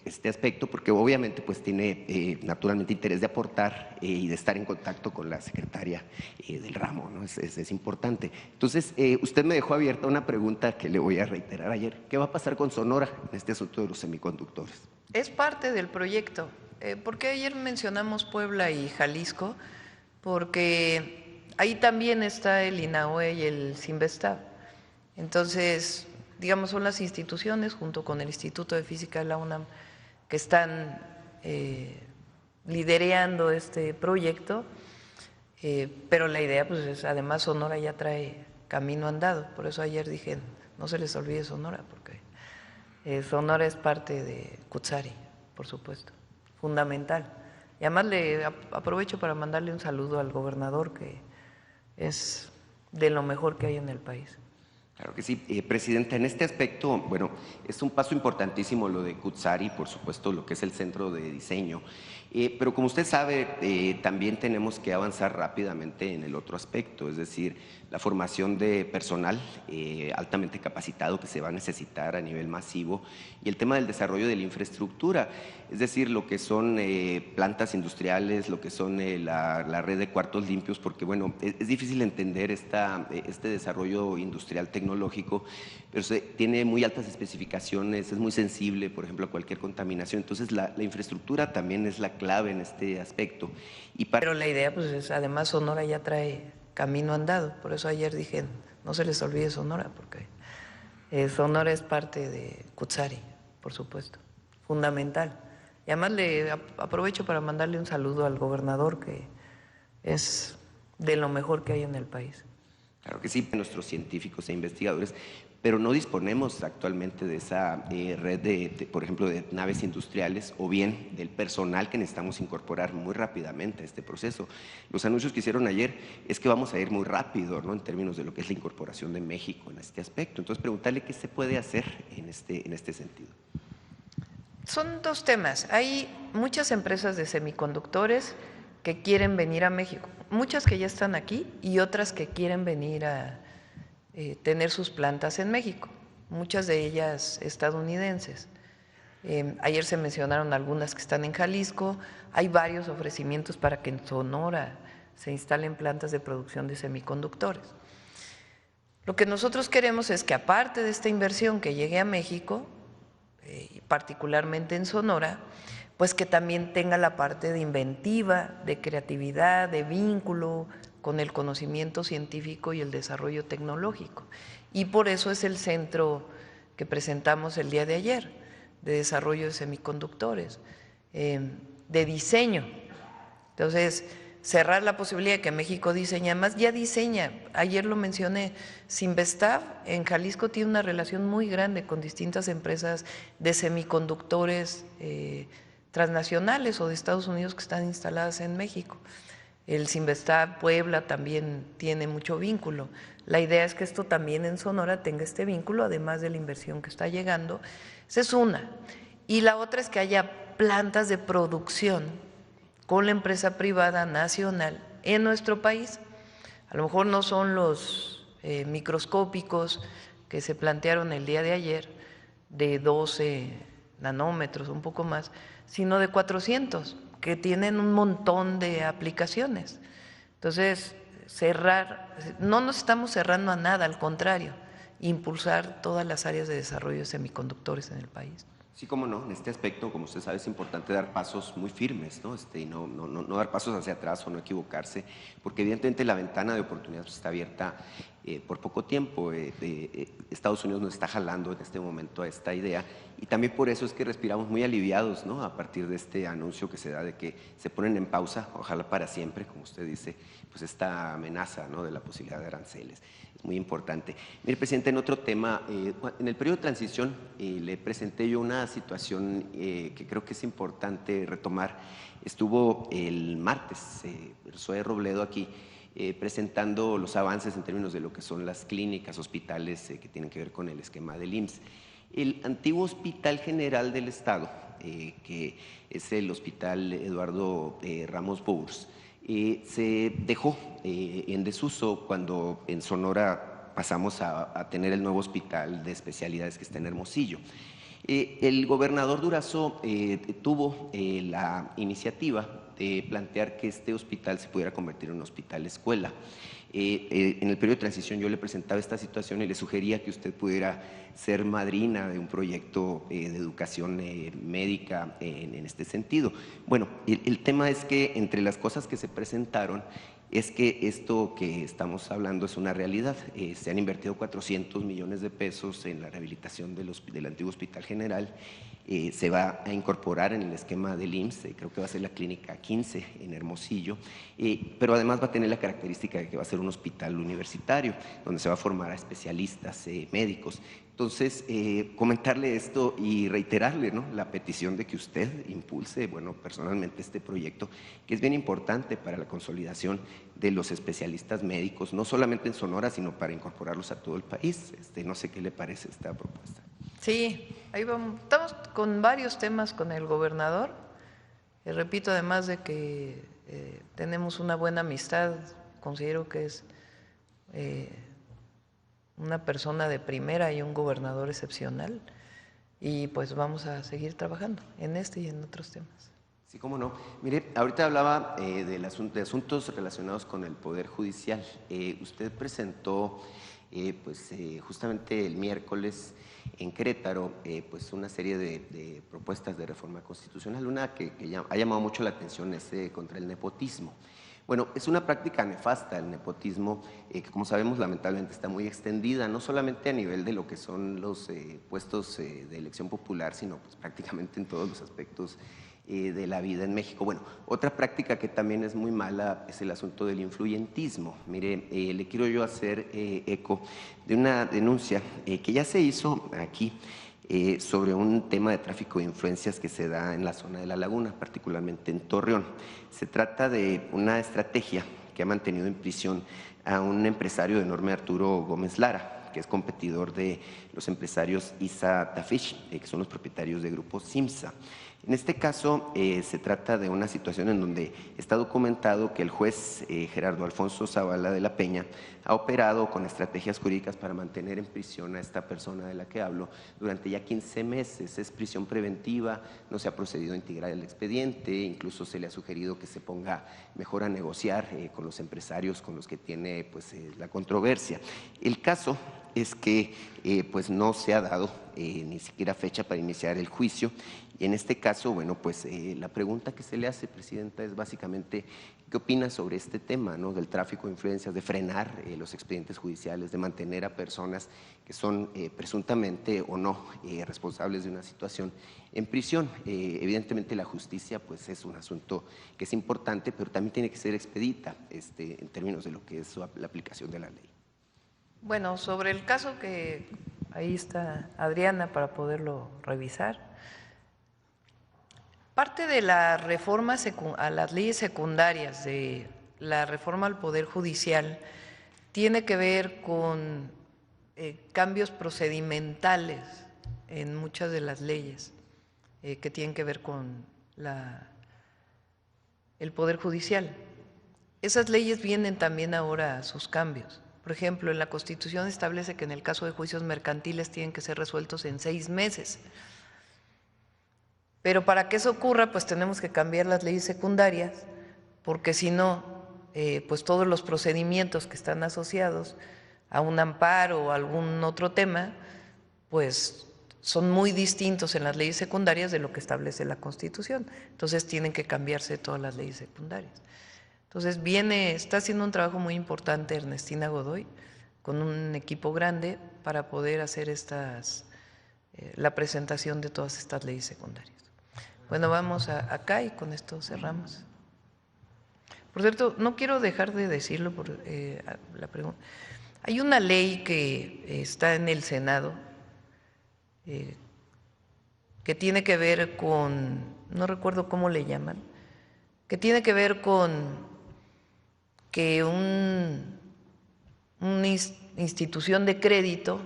este aspecto, porque obviamente pues tiene naturalmente interés de aportar y de estar en contacto con la secretaria del ramo, ¿no? Es importante. Entonces, usted me dejó abierta una pregunta que le voy a reiterar ayer. ¿Qué va a pasar con Sonora en este asunto de los semiconductores? Es parte del proyecto. ¿Por qué ayer mencionamos Puebla y Jalisco? Porque ahí también está el INAOE y el Cinvestav. Entonces, digamos, son las instituciones junto con el Instituto de Física de la UNAM que están liderando este proyecto, pero la idea pues es, además Sonora ya trae camino andado, por eso ayer dije, no se les olvide Sonora, porque Sonora es parte de Cutzari, por supuesto, fundamental. Y además le aprovecho para mandarle un saludo al gobernador, que es de lo mejor que hay en el país. Claro que sí, presidenta. En este aspecto, bueno, es un paso importantísimo lo de Cutzari, por supuesto, lo que es el centro de diseño. Pero como usted sabe, también tenemos que avanzar rápidamente en el otro aspecto, es decir, la formación de personal altamente capacitado que se va a necesitar a nivel masivo, y el tema del desarrollo de la infraestructura, es decir, lo que son plantas industriales, lo que son la red de cuartos limpios, porque bueno, es difícil entender este desarrollo industrial tecnológico, pero tiene muy altas especificaciones, es muy sensible, por ejemplo, a cualquier contaminación. Entonces, la infraestructura también es la clave en este aspecto. Pero la idea, pues es, además Sonora ya trae camino andado, por eso ayer dije, no se les olvide Sonora, porque Sonora es parte de Cutzari, por supuesto, fundamental. Y además le aprovecho para mandarle un saludo al gobernador, que es de lo mejor que hay en el país. Claro que sí, nuestros científicos e investigadores, pero no disponemos actualmente de esa red por ejemplo, de naves industriales o bien del personal que necesitamos incorporar muy rápidamente a este proceso. Los anuncios que hicieron ayer es que vamos a ir muy rápido, ¿no?, en términos de lo que es la incorporación de México en este aspecto. Entonces, preguntarle qué se puede hacer en este sentido. Son dos temas. Hay muchas empresas de semiconductores que quieren venir a México, muchas que ya están aquí y otras que quieren venir a tener sus plantas en México, muchas de ellas estadounidenses. Ayer se mencionaron algunas que están en Jalisco, hay varios ofrecimientos para que en Sonora se instalen plantas de producción de semiconductores. Lo que nosotros queremos es que aparte de esta inversión que llegue a México, particularmente en Sonora, pues que también tenga la parte de inventiva, de creatividad, de vínculo con el conocimiento científico y el desarrollo tecnológico. Y por eso es el centro que presentamos el día de ayer, de desarrollo de semiconductores, de diseño. Entonces, cerrar la posibilidad de que México diseñe, además ya diseña, ayer lo mencioné, Sinvestav en Jalisco tiene una relación muy grande con distintas empresas de semiconductores transnacionales o de Estados Unidos que están instaladas en México. El Sinvestav Puebla también tiene mucho vínculo. La idea es que esto también en Sonora tenga este vínculo, además de la inversión que está llegando. Esa es una. Y la otra es que haya plantas de producción con la empresa privada nacional en nuestro país. A lo mejor no son los microscópicos que se plantearon el día de ayer, de 12 nanómetros, un poco más, sino de 400, que tienen un montón de aplicaciones. Entonces, no nos estamos cerrando a nada, al contrario, impulsar todas las áreas de desarrollo de semiconductores en el país. Sí, cómo no, en este aspecto, como usted sabe, es importante dar pasos muy firmes, ¿no? Y no dar pasos hacia atrás o no equivocarse, porque evidentemente la ventana de oportunidad está abierta por poco tiempo. Estados Unidos nos está jalando en este momento a esta idea y también por eso es que respiramos muy aliviados, ¿no?, a partir de este anuncio que se da de que se ponen en pausa, ojalá para siempre, como usted dice, pues esta amenaza, ¿no?, de la posibilidad de aranceles. Es muy importante. Mire, presidente, en otro tema, en el periodo de transición le presenté yo una situación que creo que es importante retomar. Estuvo el martes Zoe Robledo aquí presentando los avances en términos de lo que son las clínicas, hospitales que tienen que ver con el esquema del IMSS. El antiguo Hospital General del Estado, que es el Hospital Eduardo Ramos Bours, se dejó en desuso cuando en Sonora pasamos a tener el nuevo hospital de especialidades que está en Hermosillo. El gobernador Durazo tuvo la iniciativa de plantear que este hospital se pudiera convertir en un hospital escuela. En el periodo de transición yo le presentaba esta situación y le sugería que usted pudiera ser madrina de un proyecto de educación médica en este sentido. Bueno, el tema es que entre las cosas que se presentaron es que esto que estamos hablando es una realidad. Se han invertido 400 millones de pesos en la rehabilitación del antiguo Hospital General. Se va a incorporar en el esquema del IMSS, creo que va a ser la clínica 15 en Hermosillo, pero además va a tener la característica de que va a ser un hospital universitario, donde se va a formar a especialistas médicos. Entonces, comentarle esto y reiterarle, ¿no?, la petición de que usted impulse, bueno, personalmente este proyecto, que es bien importante para la consolidación de los especialistas médicos, no solamente en Sonora, sino para incorporarlos a todo el país. No sé qué le parece esta propuesta. Sí, ahí vamos. Estamos con varios temas con el gobernador. Repito, además de que tenemos una buena amistad, considero que es una persona de primera y un gobernador excepcional, y pues vamos a seguir trabajando en este y en otros temas. Sí, cómo no. Mire, ahorita hablaba de asuntos relacionados con el Poder Judicial. Usted presentó justamente el miércoles en Querétaro pues una serie de propuestas de reforma constitucional. Una que ha llamado mucho la atención es contra el nepotismo. Bueno, es una práctica nefasta el nepotismo, que como sabemos lamentablemente está muy extendida, no solamente a nivel de lo que son los puestos de elección popular, sino pues prácticamente en todos los aspectos de la vida en México. Bueno, otra práctica que también es muy mala es el asunto del influyentismo. Mire, le quiero yo hacer eco de una denuncia que ya se hizo aquí sobre un tema de tráfico de influencias que se da en la zona de La Laguna, particularmente en Torreón. Se trata de una estrategia que ha mantenido en prisión a un empresario de nombre Arturo Gómez Lara, que es competidor de los empresarios Isa Tafish, que son los propietarios de Grupo Simsa. En este caso se trata de una situación en donde está documentado que el juez Gerardo Alfonso Zavala de la Peña ha operado con estrategias jurídicas para mantener en prisión a esta persona de la que hablo durante ya 15 meses. Es prisión preventiva, no se ha procedido a integrar el expediente, incluso se le ha sugerido que se ponga mejor a negociar con los empresarios con los que tiene pues, la controversia. El caso es que pues no se ha dado ni siquiera fecha para iniciar el juicio. Y en este caso, bueno, pues la pregunta que se le hace, Presidenta, es básicamente ¿qué opina sobre este tema, ¿no? Del tráfico de influencias, de frenar los expedientes judiciales, de mantener a personas que son presuntamente o no responsables de una situación en prisión? Evidentemente la justicia pues es un asunto que es importante, pero también tiene que ser expedita en términos de lo que es la aplicación de la ley. Bueno, sobre el caso que ahí está Adriana para poderlo revisar. Parte de la reforma a las leyes secundarias, de la reforma al Poder Judicial, tiene que ver con cambios procedimentales en muchas de las leyes que tienen que ver con el Poder Judicial. Esas leyes vienen también ahora a sus cambios. Por ejemplo, en la Constitución establece que en el caso de juicios mercantiles tienen que ser resueltos en 6 meses. Pero para que eso ocurra, pues tenemos que cambiar las leyes secundarias, porque si no, pues todos los procedimientos que están asociados a un amparo o algún otro tema, pues son muy distintos en las leyes secundarias de lo que establece la Constitución. Entonces tienen que cambiarse todas las leyes secundarias. Entonces está haciendo un trabajo muy importante Ernestina Godoy con un equipo grande para poder hacer la presentación de todas estas leyes secundarias. Bueno, vamos acá y con esto cerramos. Por cierto, no quiero dejar de decirlo por la pregunta. Hay una ley que está en el Senado que tiene que ver con, no recuerdo cómo le llaman, que tiene que ver con que una institución de crédito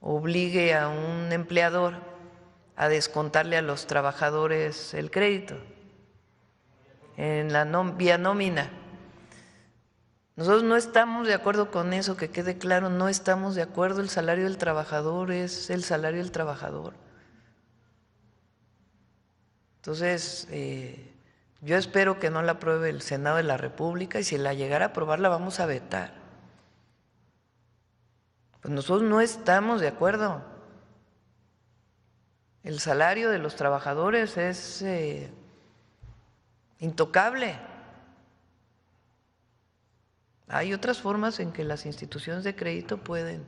obligue a un empleador a descontarle a los trabajadores el crédito en la vía nómina. Nosotros no estamos de acuerdo con eso, que quede claro, no estamos de acuerdo. El salario del trabajador es el salario del trabajador. Entonces, yo espero que no la apruebe el Senado de la República y si la llegara a aprobar la vamos a vetar. Pues nosotros no estamos de acuerdo. El salario de los trabajadores es intocable. Hay otras formas en que las instituciones de crédito pueden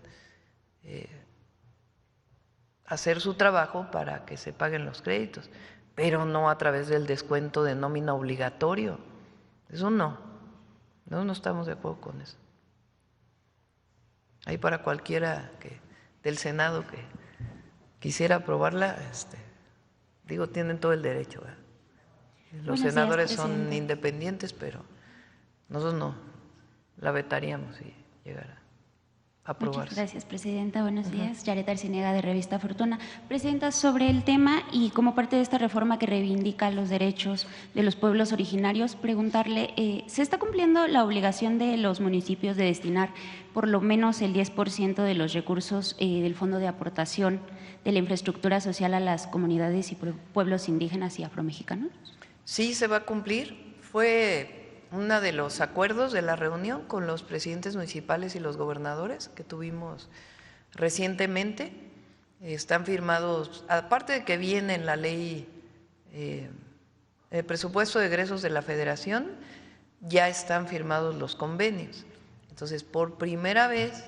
hacer su trabajo para que se paguen los créditos, pero no a través del descuento de nómina obligatorio. Eso no estamos de acuerdo con eso. Hay para cualquiera del Senado que quisiera aprobarla, tienen todo el derecho, ¿verdad? Los senadores son independientes, pero nosotros no, la vetaríamos si llegara a aprobarse. Muchas gracias, Presidenta. Buenos días. Yaret Arciniega, de Revista Fortuna. Presidenta, sobre el tema y como parte de esta reforma que reivindica los derechos de los pueblos originarios, preguntarle, ¿se está cumpliendo la obligación de los municipios de destinar por lo menos el 10% de los recursos del Fondo de Aportación de la infraestructura social a las comunidades y pueblos indígenas y afromexicanos? Sí, se va a cumplir. Fue uno de los acuerdos de la reunión con los presidentes municipales y los gobernadores que tuvimos recientemente. Están firmados, aparte de que viene en la ley el presupuesto de egresos de la Federación, ya están firmados los convenios. Entonces, por primera vez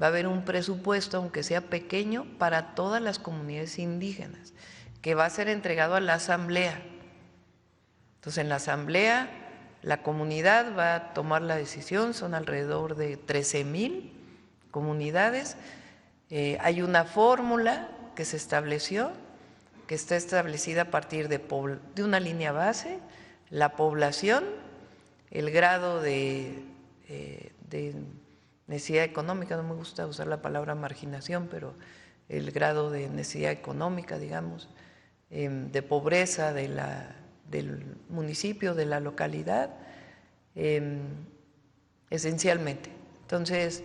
va a haber un presupuesto, aunque sea pequeño, para todas las comunidades indígenas, que va a ser entregado a la Asamblea. Entonces, en la Asamblea, la comunidad va a tomar la decisión, son alrededor de 13,000 comunidades. Hay una fórmula que se estableció, que está establecida a partir de una línea base, la población, el grado de necesidad económica, no me gusta usar la palabra marginación, pero el grado de necesidad económica, digamos, de pobreza del municipio, de la localidad, esencialmente. Entonces,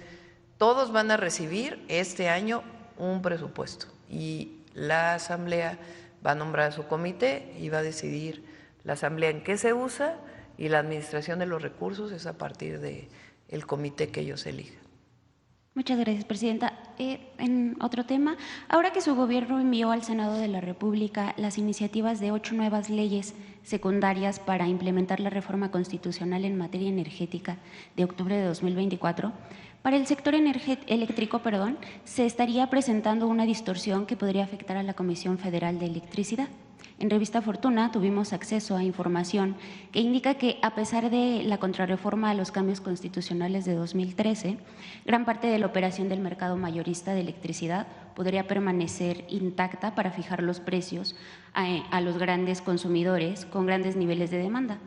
todos van a recibir este año un presupuesto y la Asamblea va a nombrar a su comité y va a decidir la Asamblea en qué se usa, y la administración de los recursos es a partir del comité que ellos elijan. Muchas gracias, Presidenta. En otro tema, ahora que su gobierno envió al Senado de la República las iniciativas de 8 nuevas leyes secundarias para implementar la reforma constitucional en materia energética de octubre de 2024, para el sector eléctrico, se estaría presentando una distorsión que podría afectar a la Comisión Federal de Electricidad. En Revista Fortuna tuvimos acceso a información que indica que, a pesar de la contrarreforma a los cambios constitucionales de 2013, gran parte de la operación del mercado mayorista de electricidad podría permanecer intacta para fijar los precios a los grandes consumidores con grandes niveles de demanda.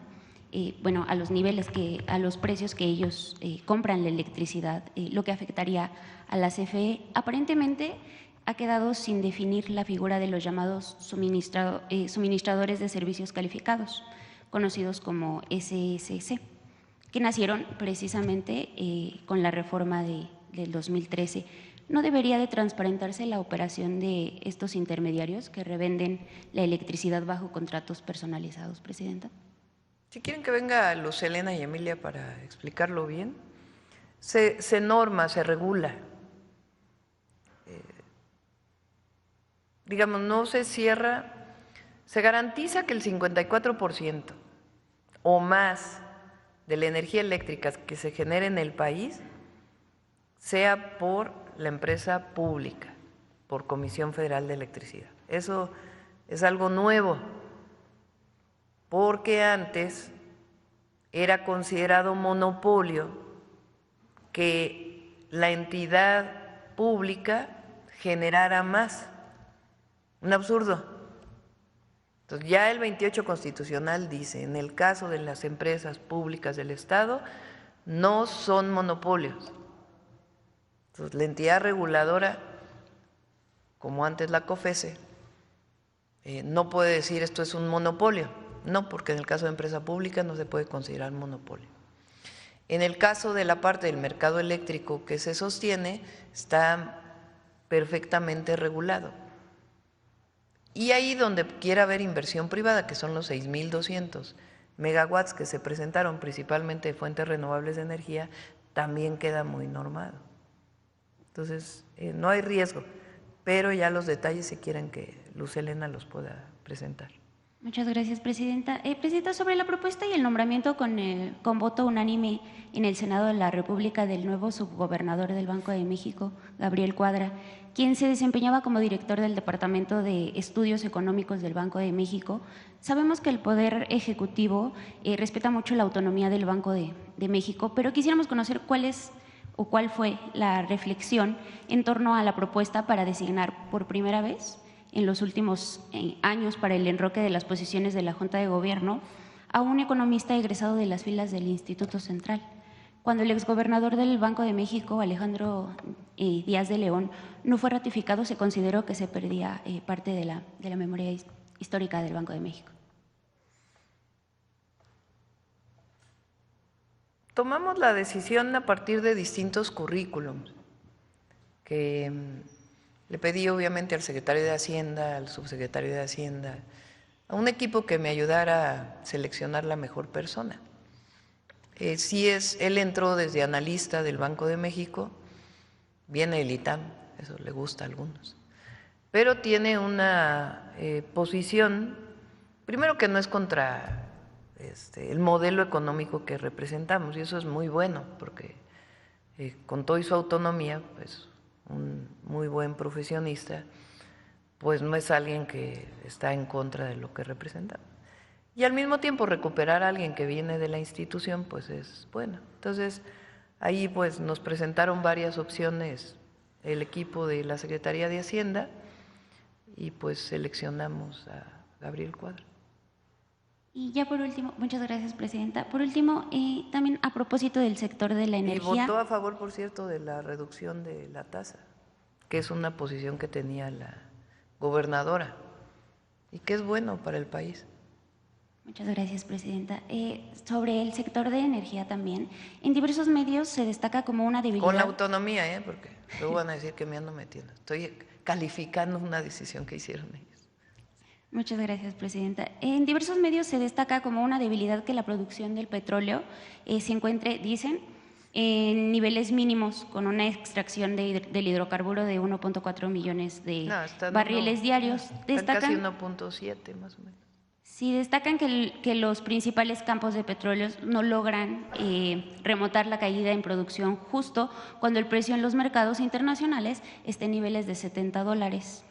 A los precios que ellos compran la electricidad, lo que afectaría a la CFE. Aparentemente ha quedado sin definir la figura de los llamados suministradores de servicios calificados, conocidos como SSC, que nacieron precisamente con la reforma del 2013. ¿No debería de transparentarse la operación de estos intermediarios que revenden la electricidad bajo contratos personalizados, Presidenta? Si quieren que venga Luz Helena y Emilia para explicarlo bien, se norma, se regula. Digamos, no se cierra, se garantiza que el 54% o más de la energía eléctrica que se genere en el país sea por la empresa pública, por Comisión Federal de Electricidad. Eso es algo nuevo, porque antes era considerado monopolio que la entidad pública generara más. Un absurdo. Entonces, ya el 28 constitucional dice, en el caso de las empresas públicas del Estado, no son monopolios. Entonces, la entidad reguladora, como antes la COFESE, no puede decir esto es un monopolio. No, porque en el caso de empresa pública no se puede considerar monopolio. En el caso de la parte del mercado eléctrico que se sostiene, está perfectamente regulado. Y ahí donde quiera haber inversión privada, que son los 6,200 megawatts que se presentaron principalmente de fuentes renovables de energía, también queda muy normado. Entonces, no hay riesgo, pero ya los detalles si quieren que Luz Helena los pueda presentar. Muchas gracias, Presidenta. Presidenta, sobre la propuesta y el nombramiento con voto unánime en el Senado de la República del nuevo subgobernador del Banco de México, Gabriel Cuadra, quien se desempeñaba como director del Departamento de Estudios Económicos del Banco de México, sabemos que el Poder Ejecutivo respeta mucho la autonomía del Banco de México, pero quisiéramos conocer cuál fue la reflexión en torno a la propuesta para designar por primera vez en los últimos años para el enroque de las posiciones de la Junta de Gobierno a un economista egresado de las filas del Instituto Central. Cuando el exgobernador del Banco de México, Alejandro Díaz de León, no fue ratificado, se consideró que se perdía parte de la memoria histórica del Banco de México. Tomamos la decisión a partir de distintos currículums que le pedí obviamente al secretario de Hacienda, al subsecretario de Hacienda, a un equipo que me ayudara a seleccionar la mejor persona. Él entró desde analista del Banco de México, viene del ITAM, eso le gusta a algunos, pero tiene una posición, primero que no es contra el modelo económico que representamos, y eso es muy bueno, porque con toda su autonomía, pues un muy buen profesionista, pues no es alguien que está en contra de lo que representa. Y al mismo tiempo recuperar a alguien que viene de la institución, pues es bueno. Entonces, ahí pues nos presentaron varias opciones el equipo de la Secretaría de Hacienda y pues seleccionamos a Gabriel Cuadra. Y ya por último, muchas gracias, presidenta. Por último, también a propósito del sector de la energía. Y votó a favor, por cierto, de la reducción de la tasa, que es una posición que tenía la gobernadora y que es bueno para el país. Muchas gracias, presidenta. Sobre el sector de energía también, en diversos medios se destaca como una debilidad. Con la autonomía, porque luego van a decir que me ando metiendo. Estoy calificando una decisión que hicieron ellos. Muchas gracias, presidenta. En diversos medios se destaca como una debilidad que la producción del petróleo se encuentre, dicen, en niveles mínimos, con una extracción del hidrocarburo de 1.4 millones de barriles diarios. Destacan casi 1.7 más o menos. Sí, destacan que los principales campos de petróleo no logran remontar la caída en producción justo cuando el precio en los mercados internacionales está en niveles de $70.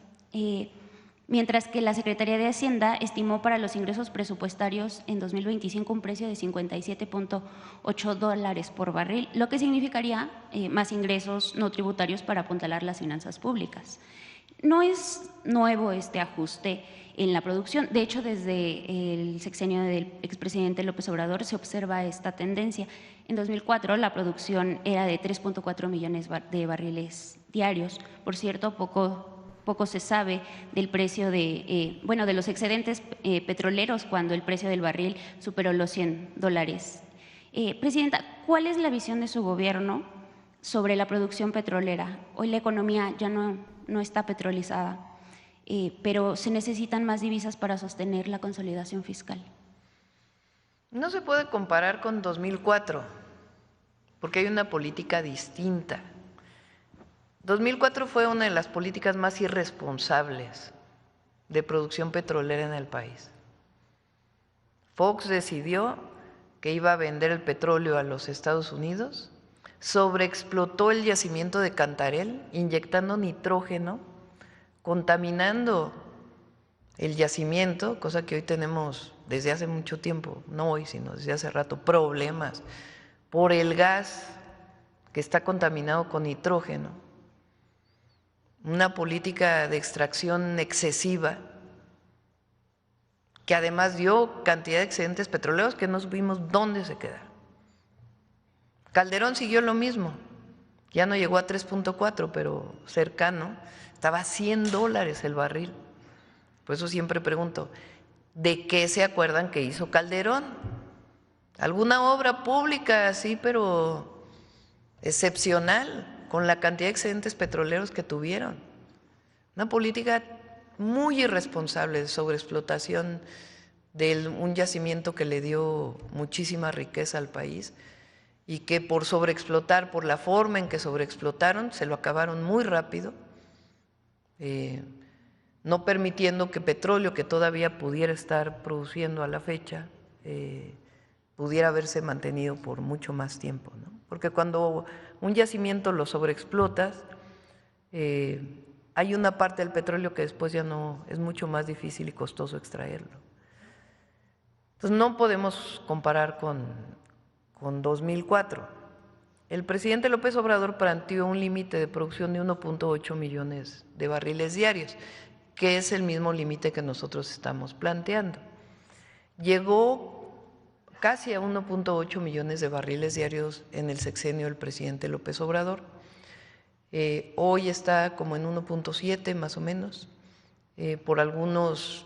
Mientras que la Secretaría de Hacienda estimó para los ingresos presupuestarios en 2025 un precio de $57.8 por barril, lo que significaría más ingresos no tributarios para apuntalar las finanzas públicas. No es nuevo este ajuste en la producción. De hecho, desde el sexenio del expresidente López Obrador se observa esta tendencia. En 2004 la producción era de 3.4 millones de barriles diarios. Por cierto, poco se sabe del precio de los excedentes petroleros cuando el precio del barril superó los $100. Presidenta, ¿cuál es la visión de su gobierno sobre la producción petrolera? Hoy la economía ya no está petrolizada, pero se necesitan más divisas para sostener la consolidación fiscal. No se puede comparar con 2004, porque hay una política distinta. 2004 fue una de las políticas más irresponsables de producción petrolera en el país. Fox decidió que iba a vender el petróleo a los Estados Unidos, sobreexplotó el yacimiento de Cantarell, inyectando nitrógeno, contaminando el yacimiento, cosa que hoy tenemos desde hace mucho tiempo, no hoy, sino desde hace rato, problemas por el gas que está contaminado con nitrógeno. Una política de extracción excesiva que además dio cantidad de excedentes petroleros que no supimos dónde se quedaron. Calderón siguió lo mismo, ya no llegó a 3.4, pero cercano, estaba a $100 el barril. Por eso siempre pregunto, ¿de qué se acuerdan que hizo Calderón? ¿Alguna obra pública así, pero excepcional, con la cantidad de excedentes petroleros que tuvieron? Una política muy irresponsable de sobreexplotación de un yacimiento que le dio muchísima riqueza al país y que por sobreexplotar, por la forma en que sobreexplotaron, se lo acabaron muy rápido, no permitiendo que petróleo que todavía pudiera estar produciendo a la fecha pudiera haberse mantenido por mucho más tiempo, ¿no? Porque cuando un yacimiento lo sobreexplotas, hay una parte del petróleo que después ya no, es mucho más difícil y costoso extraerlo. Entonces no podemos comparar con 2004. El presidente López Obrador planteó un límite de producción de 1.8 millones de barriles diarios, que es el mismo límite que nosotros estamos planteando. Llegó casi a 1.8 millones de barriles diarios en el sexenio del presidente López Obrador. Hoy está como en 1.7 más o menos, por algunos.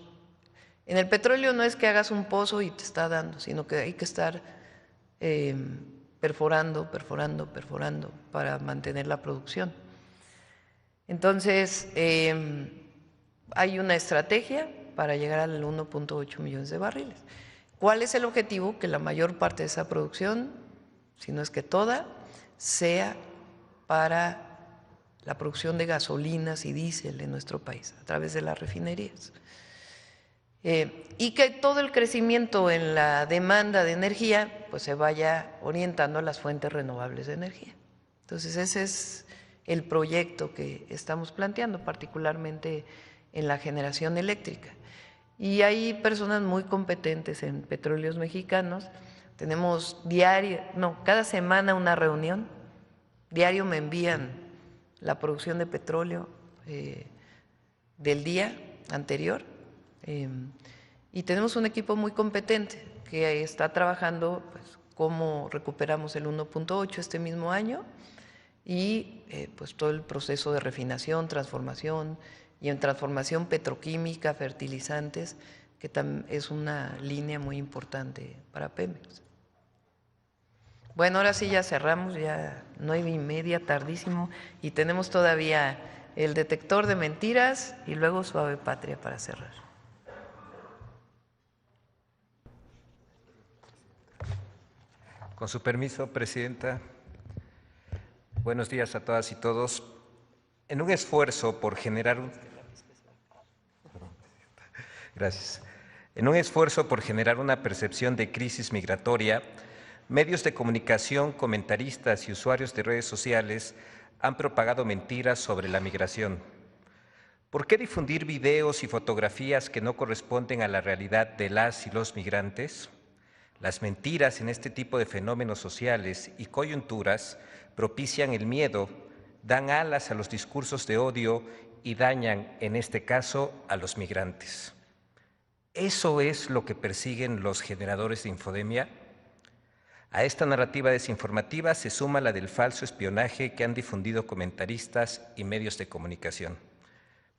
En el petróleo no es que hagas un pozo y te está dando, sino que hay que estar perforando para mantener la producción. Entonces, hay una estrategia para llegar al 1.8 millones de barriles. ¿Cuál es el objetivo? Que la mayor parte de esa producción, si no es que toda, sea para la producción de gasolinas y diésel en nuestro país, a través de las refinerías. Y que todo el crecimiento en la demanda de energía pues se vaya orientando a las fuentes renovables de energía. Entonces ese es el proyecto que estamos planteando, particularmente en la generación eléctrica. Y hay personas muy competentes en Petróleos Mexicanos. Tenemos cada semana una reunión. Diario me envían la producción de petróleo del día anterior. Y tenemos un equipo muy competente que está trabajando pues, cómo recuperamos el 1.8 este mismo año y pues todo el proceso de refinación, transformación y en transformación petroquímica, fertilizantes, que es una línea muy importante para Pemex. Bueno, ahora sí ya cerramos, ya 9:30, tardísimo, y tenemos todavía el detector de mentiras y luego Suave Patria para cerrar. Con su permiso, Presidenta. Buenos días a todas y todos. En un esfuerzo por generar una percepción de crisis migratoria, medios de comunicación, comentaristas y usuarios de redes sociales han propagado mentiras sobre la migración. ¿Por qué difundir videos y fotografías que no corresponden a la realidad de las y los migrantes? Las mentiras en este tipo de fenómenos sociales y coyunturas propician el miedo, dan alas a los discursos de odio y dañan, en este caso, a los migrantes. ¿Eso es lo que persiguen los generadores de infodemia? A esta narrativa desinformativa se suma la del falso espionaje que han difundido comentaristas y medios de comunicación.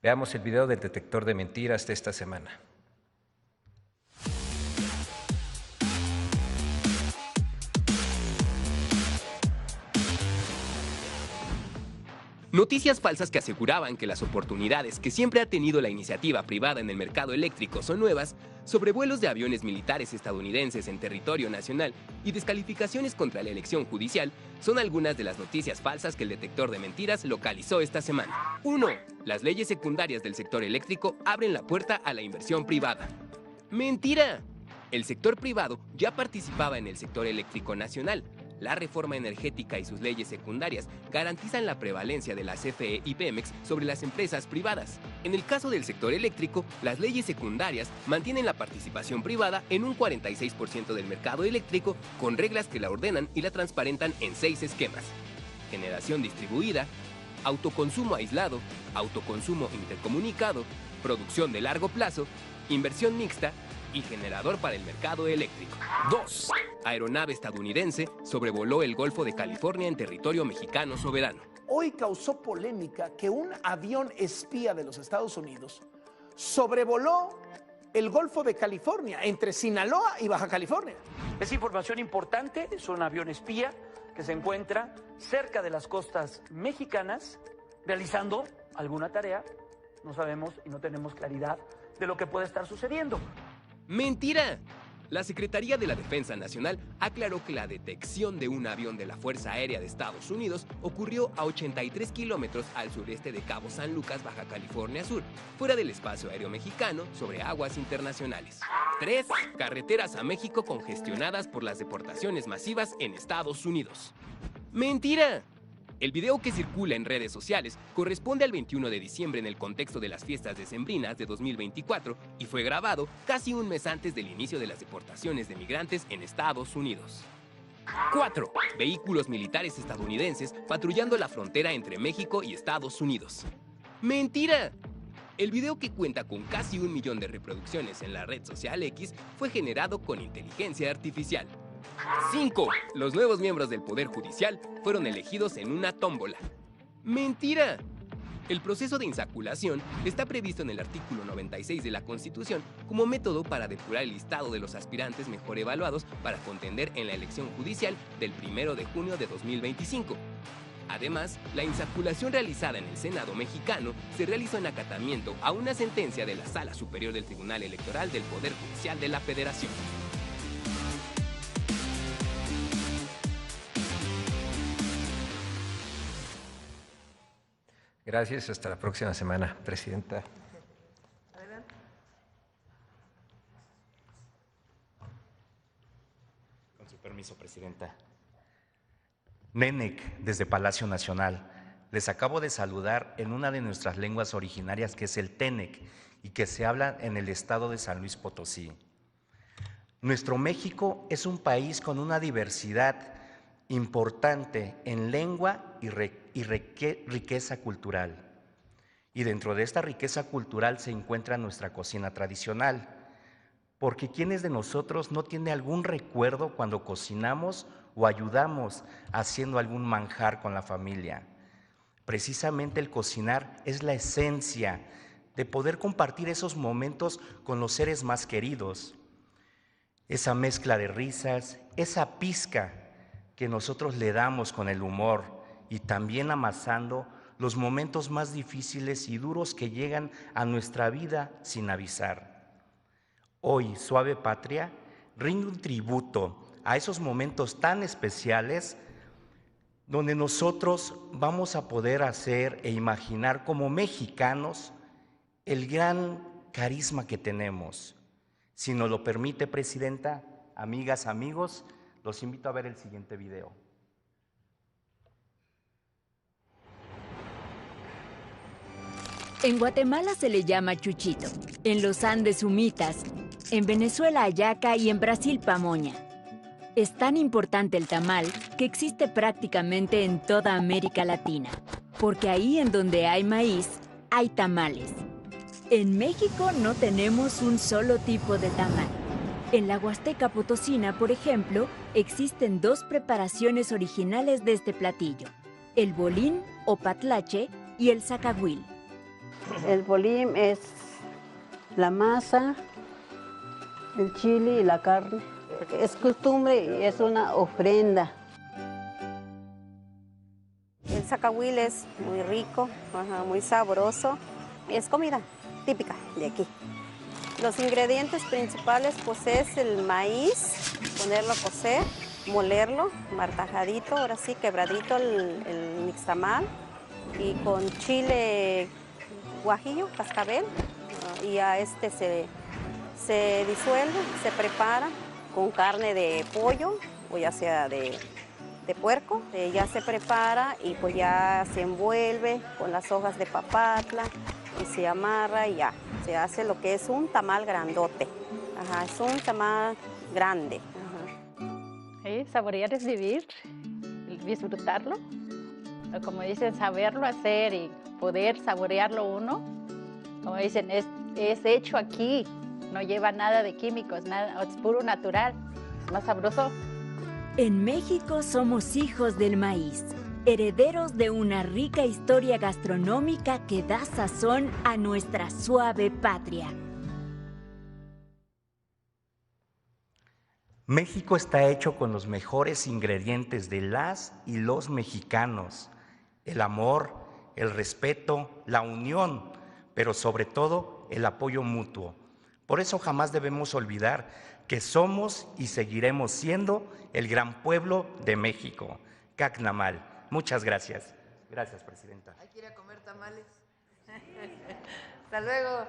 Veamos el video del detector de mentiras de esta semana. Noticias falsas que aseguraban que las oportunidades que siempre ha tenido la iniciativa privada en el mercado eléctrico son nuevas, sobrevuelos de aviones militares estadounidenses en territorio nacional y descalificaciones contra la elección judicial son algunas de las noticias falsas que el detector de mentiras localizó esta semana. 1. Las leyes secundarias del sector eléctrico abren la puerta a la inversión privada. ¡Mentira! El sector privado ya participaba en el sector eléctrico nacional. La reforma energética y sus leyes secundarias garantizan la prevalencia de la CFE y Pemex sobre las empresas privadas. En el caso del sector eléctrico, las leyes secundarias mantienen la participación privada en un 46% del mercado eléctrico con reglas que la ordenan y la transparentan en 6 esquemas: generación distribuida, autoconsumo aislado, autoconsumo intercomunicado, producción de largo plazo, inversión mixta y generador para el mercado eléctrico. 2. Aeronave estadounidense sobrevoló el Golfo de California en territorio mexicano soberano. Hoy causó polémica que un avión espía de los Estados Unidos sobrevoló el Golfo de California, entre Sinaloa y Baja California. Es información importante, es un avión espía que se encuentra cerca de las costas mexicanas realizando alguna tarea. No sabemos y no tenemos claridad de lo que puede estar sucediendo. ¡Mentira! La Secretaría de la Defensa Nacional aclaró que la detección de un avión de la Fuerza Aérea de Estados Unidos ocurrió a 83 kilómetros al sureste de Cabo San Lucas, Baja California Sur, fuera del espacio aéreo mexicano, sobre aguas internacionales. 3. Carreteras a México congestionadas por las deportaciones masivas en Estados Unidos. ¡Mentira! El video que circula en redes sociales corresponde al 21 de diciembre en el contexto de las fiestas decembrinas de 2024 y fue grabado casi un mes antes del inicio de las deportaciones de migrantes en Estados Unidos. 4. Vehículos militares estadounidenses patrullando la frontera entre México y Estados Unidos. ¡Mentira! El video, que cuenta con casi 1 millón de reproducciones en la red social X, fue generado con inteligencia artificial. 5. Los nuevos miembros del Poder Judicial fueron elegidos en una tómbola. ¡Mentira! El proceso de insaculación está previsto en el artículo 96 de la Constitución como método para depurar el listado de los aspirantes mejor evaluados para contender en la elección judicial del 1 de junio de 2025. Además, la insaculación realizada en el Senado mexicano se realizó en acatamiento a una sentencia de la Sala Superior del Tribunal Electoral del Poder Judicial de la Federación. Gracias, hasta la próxima semana, Presidenta. Adelante. Con su permiso, Presidenta. NENEC, desde Palacio Nacional. Les acabo de saludar en una de nuestras lenguas originarias, que es el Tenec, y que se habla en el estado de San Luis Potosí. Nuestro México es un país con una diversidad importante en lengua y riqueza cultural. Y dentro de esta riqueza cultural se encuentra nuestra cocina tradicional. Porque ¿quiénes de nosotros no tiene algún recuerdo cuando cocinamos o ayudamos haciendo algún manjar con la familia? Precisamente el cocinar es la esencia de poder compartir esos momentos con los seres más queridos. Esa mezcla de risas, esa pizca que nosotros le damos con el humor y también amasando los momentos más difíciles y duros que llegan a nuestra vida sin avisar. Hoy, Suave Patria rinde un tributo a esos momentos tan especiales donde nosotros vamos a poder hacer e imaginar como mexicanos el gran carisma que tenemos. Si nos lo permite, Presidenta, amigas, amigos, los invito a ver el siguiente video. En Guatemala se le llama chuchito, en los Andes humitas, en Venezuela hallaca y en Brasil pamoña. Es tan importante el tamal que existe prácticamente en toda América Latina, porque ahí en donde hay maíz, hay tamales. En México no tenemos un solo tipo de tamal. En la Huasteca Potosina, por ejemplo, existen dos preparaciones originales de este platillo: el bolín o patlache y el zacahuil. El bolín es la masa, el chile y la carne. Es costumbre y es una ofrenda. El zacahuil es muy rico, muy sabroso. Es comida típica de aquí. Los ingredientes principales pues es el maíz, ponerlo a cocer, molerlo, martajadito, ahora sí, quebradito el nixtamal, y con chile guajillo, cascabel, y a este se disuelve, se prepara con carne de pollo o ya sea de puerco, ya se prepara y pues ya se envuelve con las hojas de papatla y se amarra y ya, se hace lo que es un tamal grandote. Es un tamal grande. Saborear es vivir, disfrutarlo, como dicen, saberlo hacer y poder saborearlo uno. Como dicen, es hecho aquí, no lleva nada de químicos, nada, es puro natural, es más sabroso. En México somos hijos del maíz, herederos de una rica historia gastronómica que da sazón a nuestra suave patria. México está hecho con los mejores ingredientes de las y los mexicanos: el amor, el respeto, la unión, pero sobre todo el apoyo mutuo. Por eso jamás debemos olvidar que somos y seguiremos siendo el gran pueblo de México. Cacnamal. Muchas gracias. Gracias, Presidenta. Hay que ir a comer tamales. Hasta luego.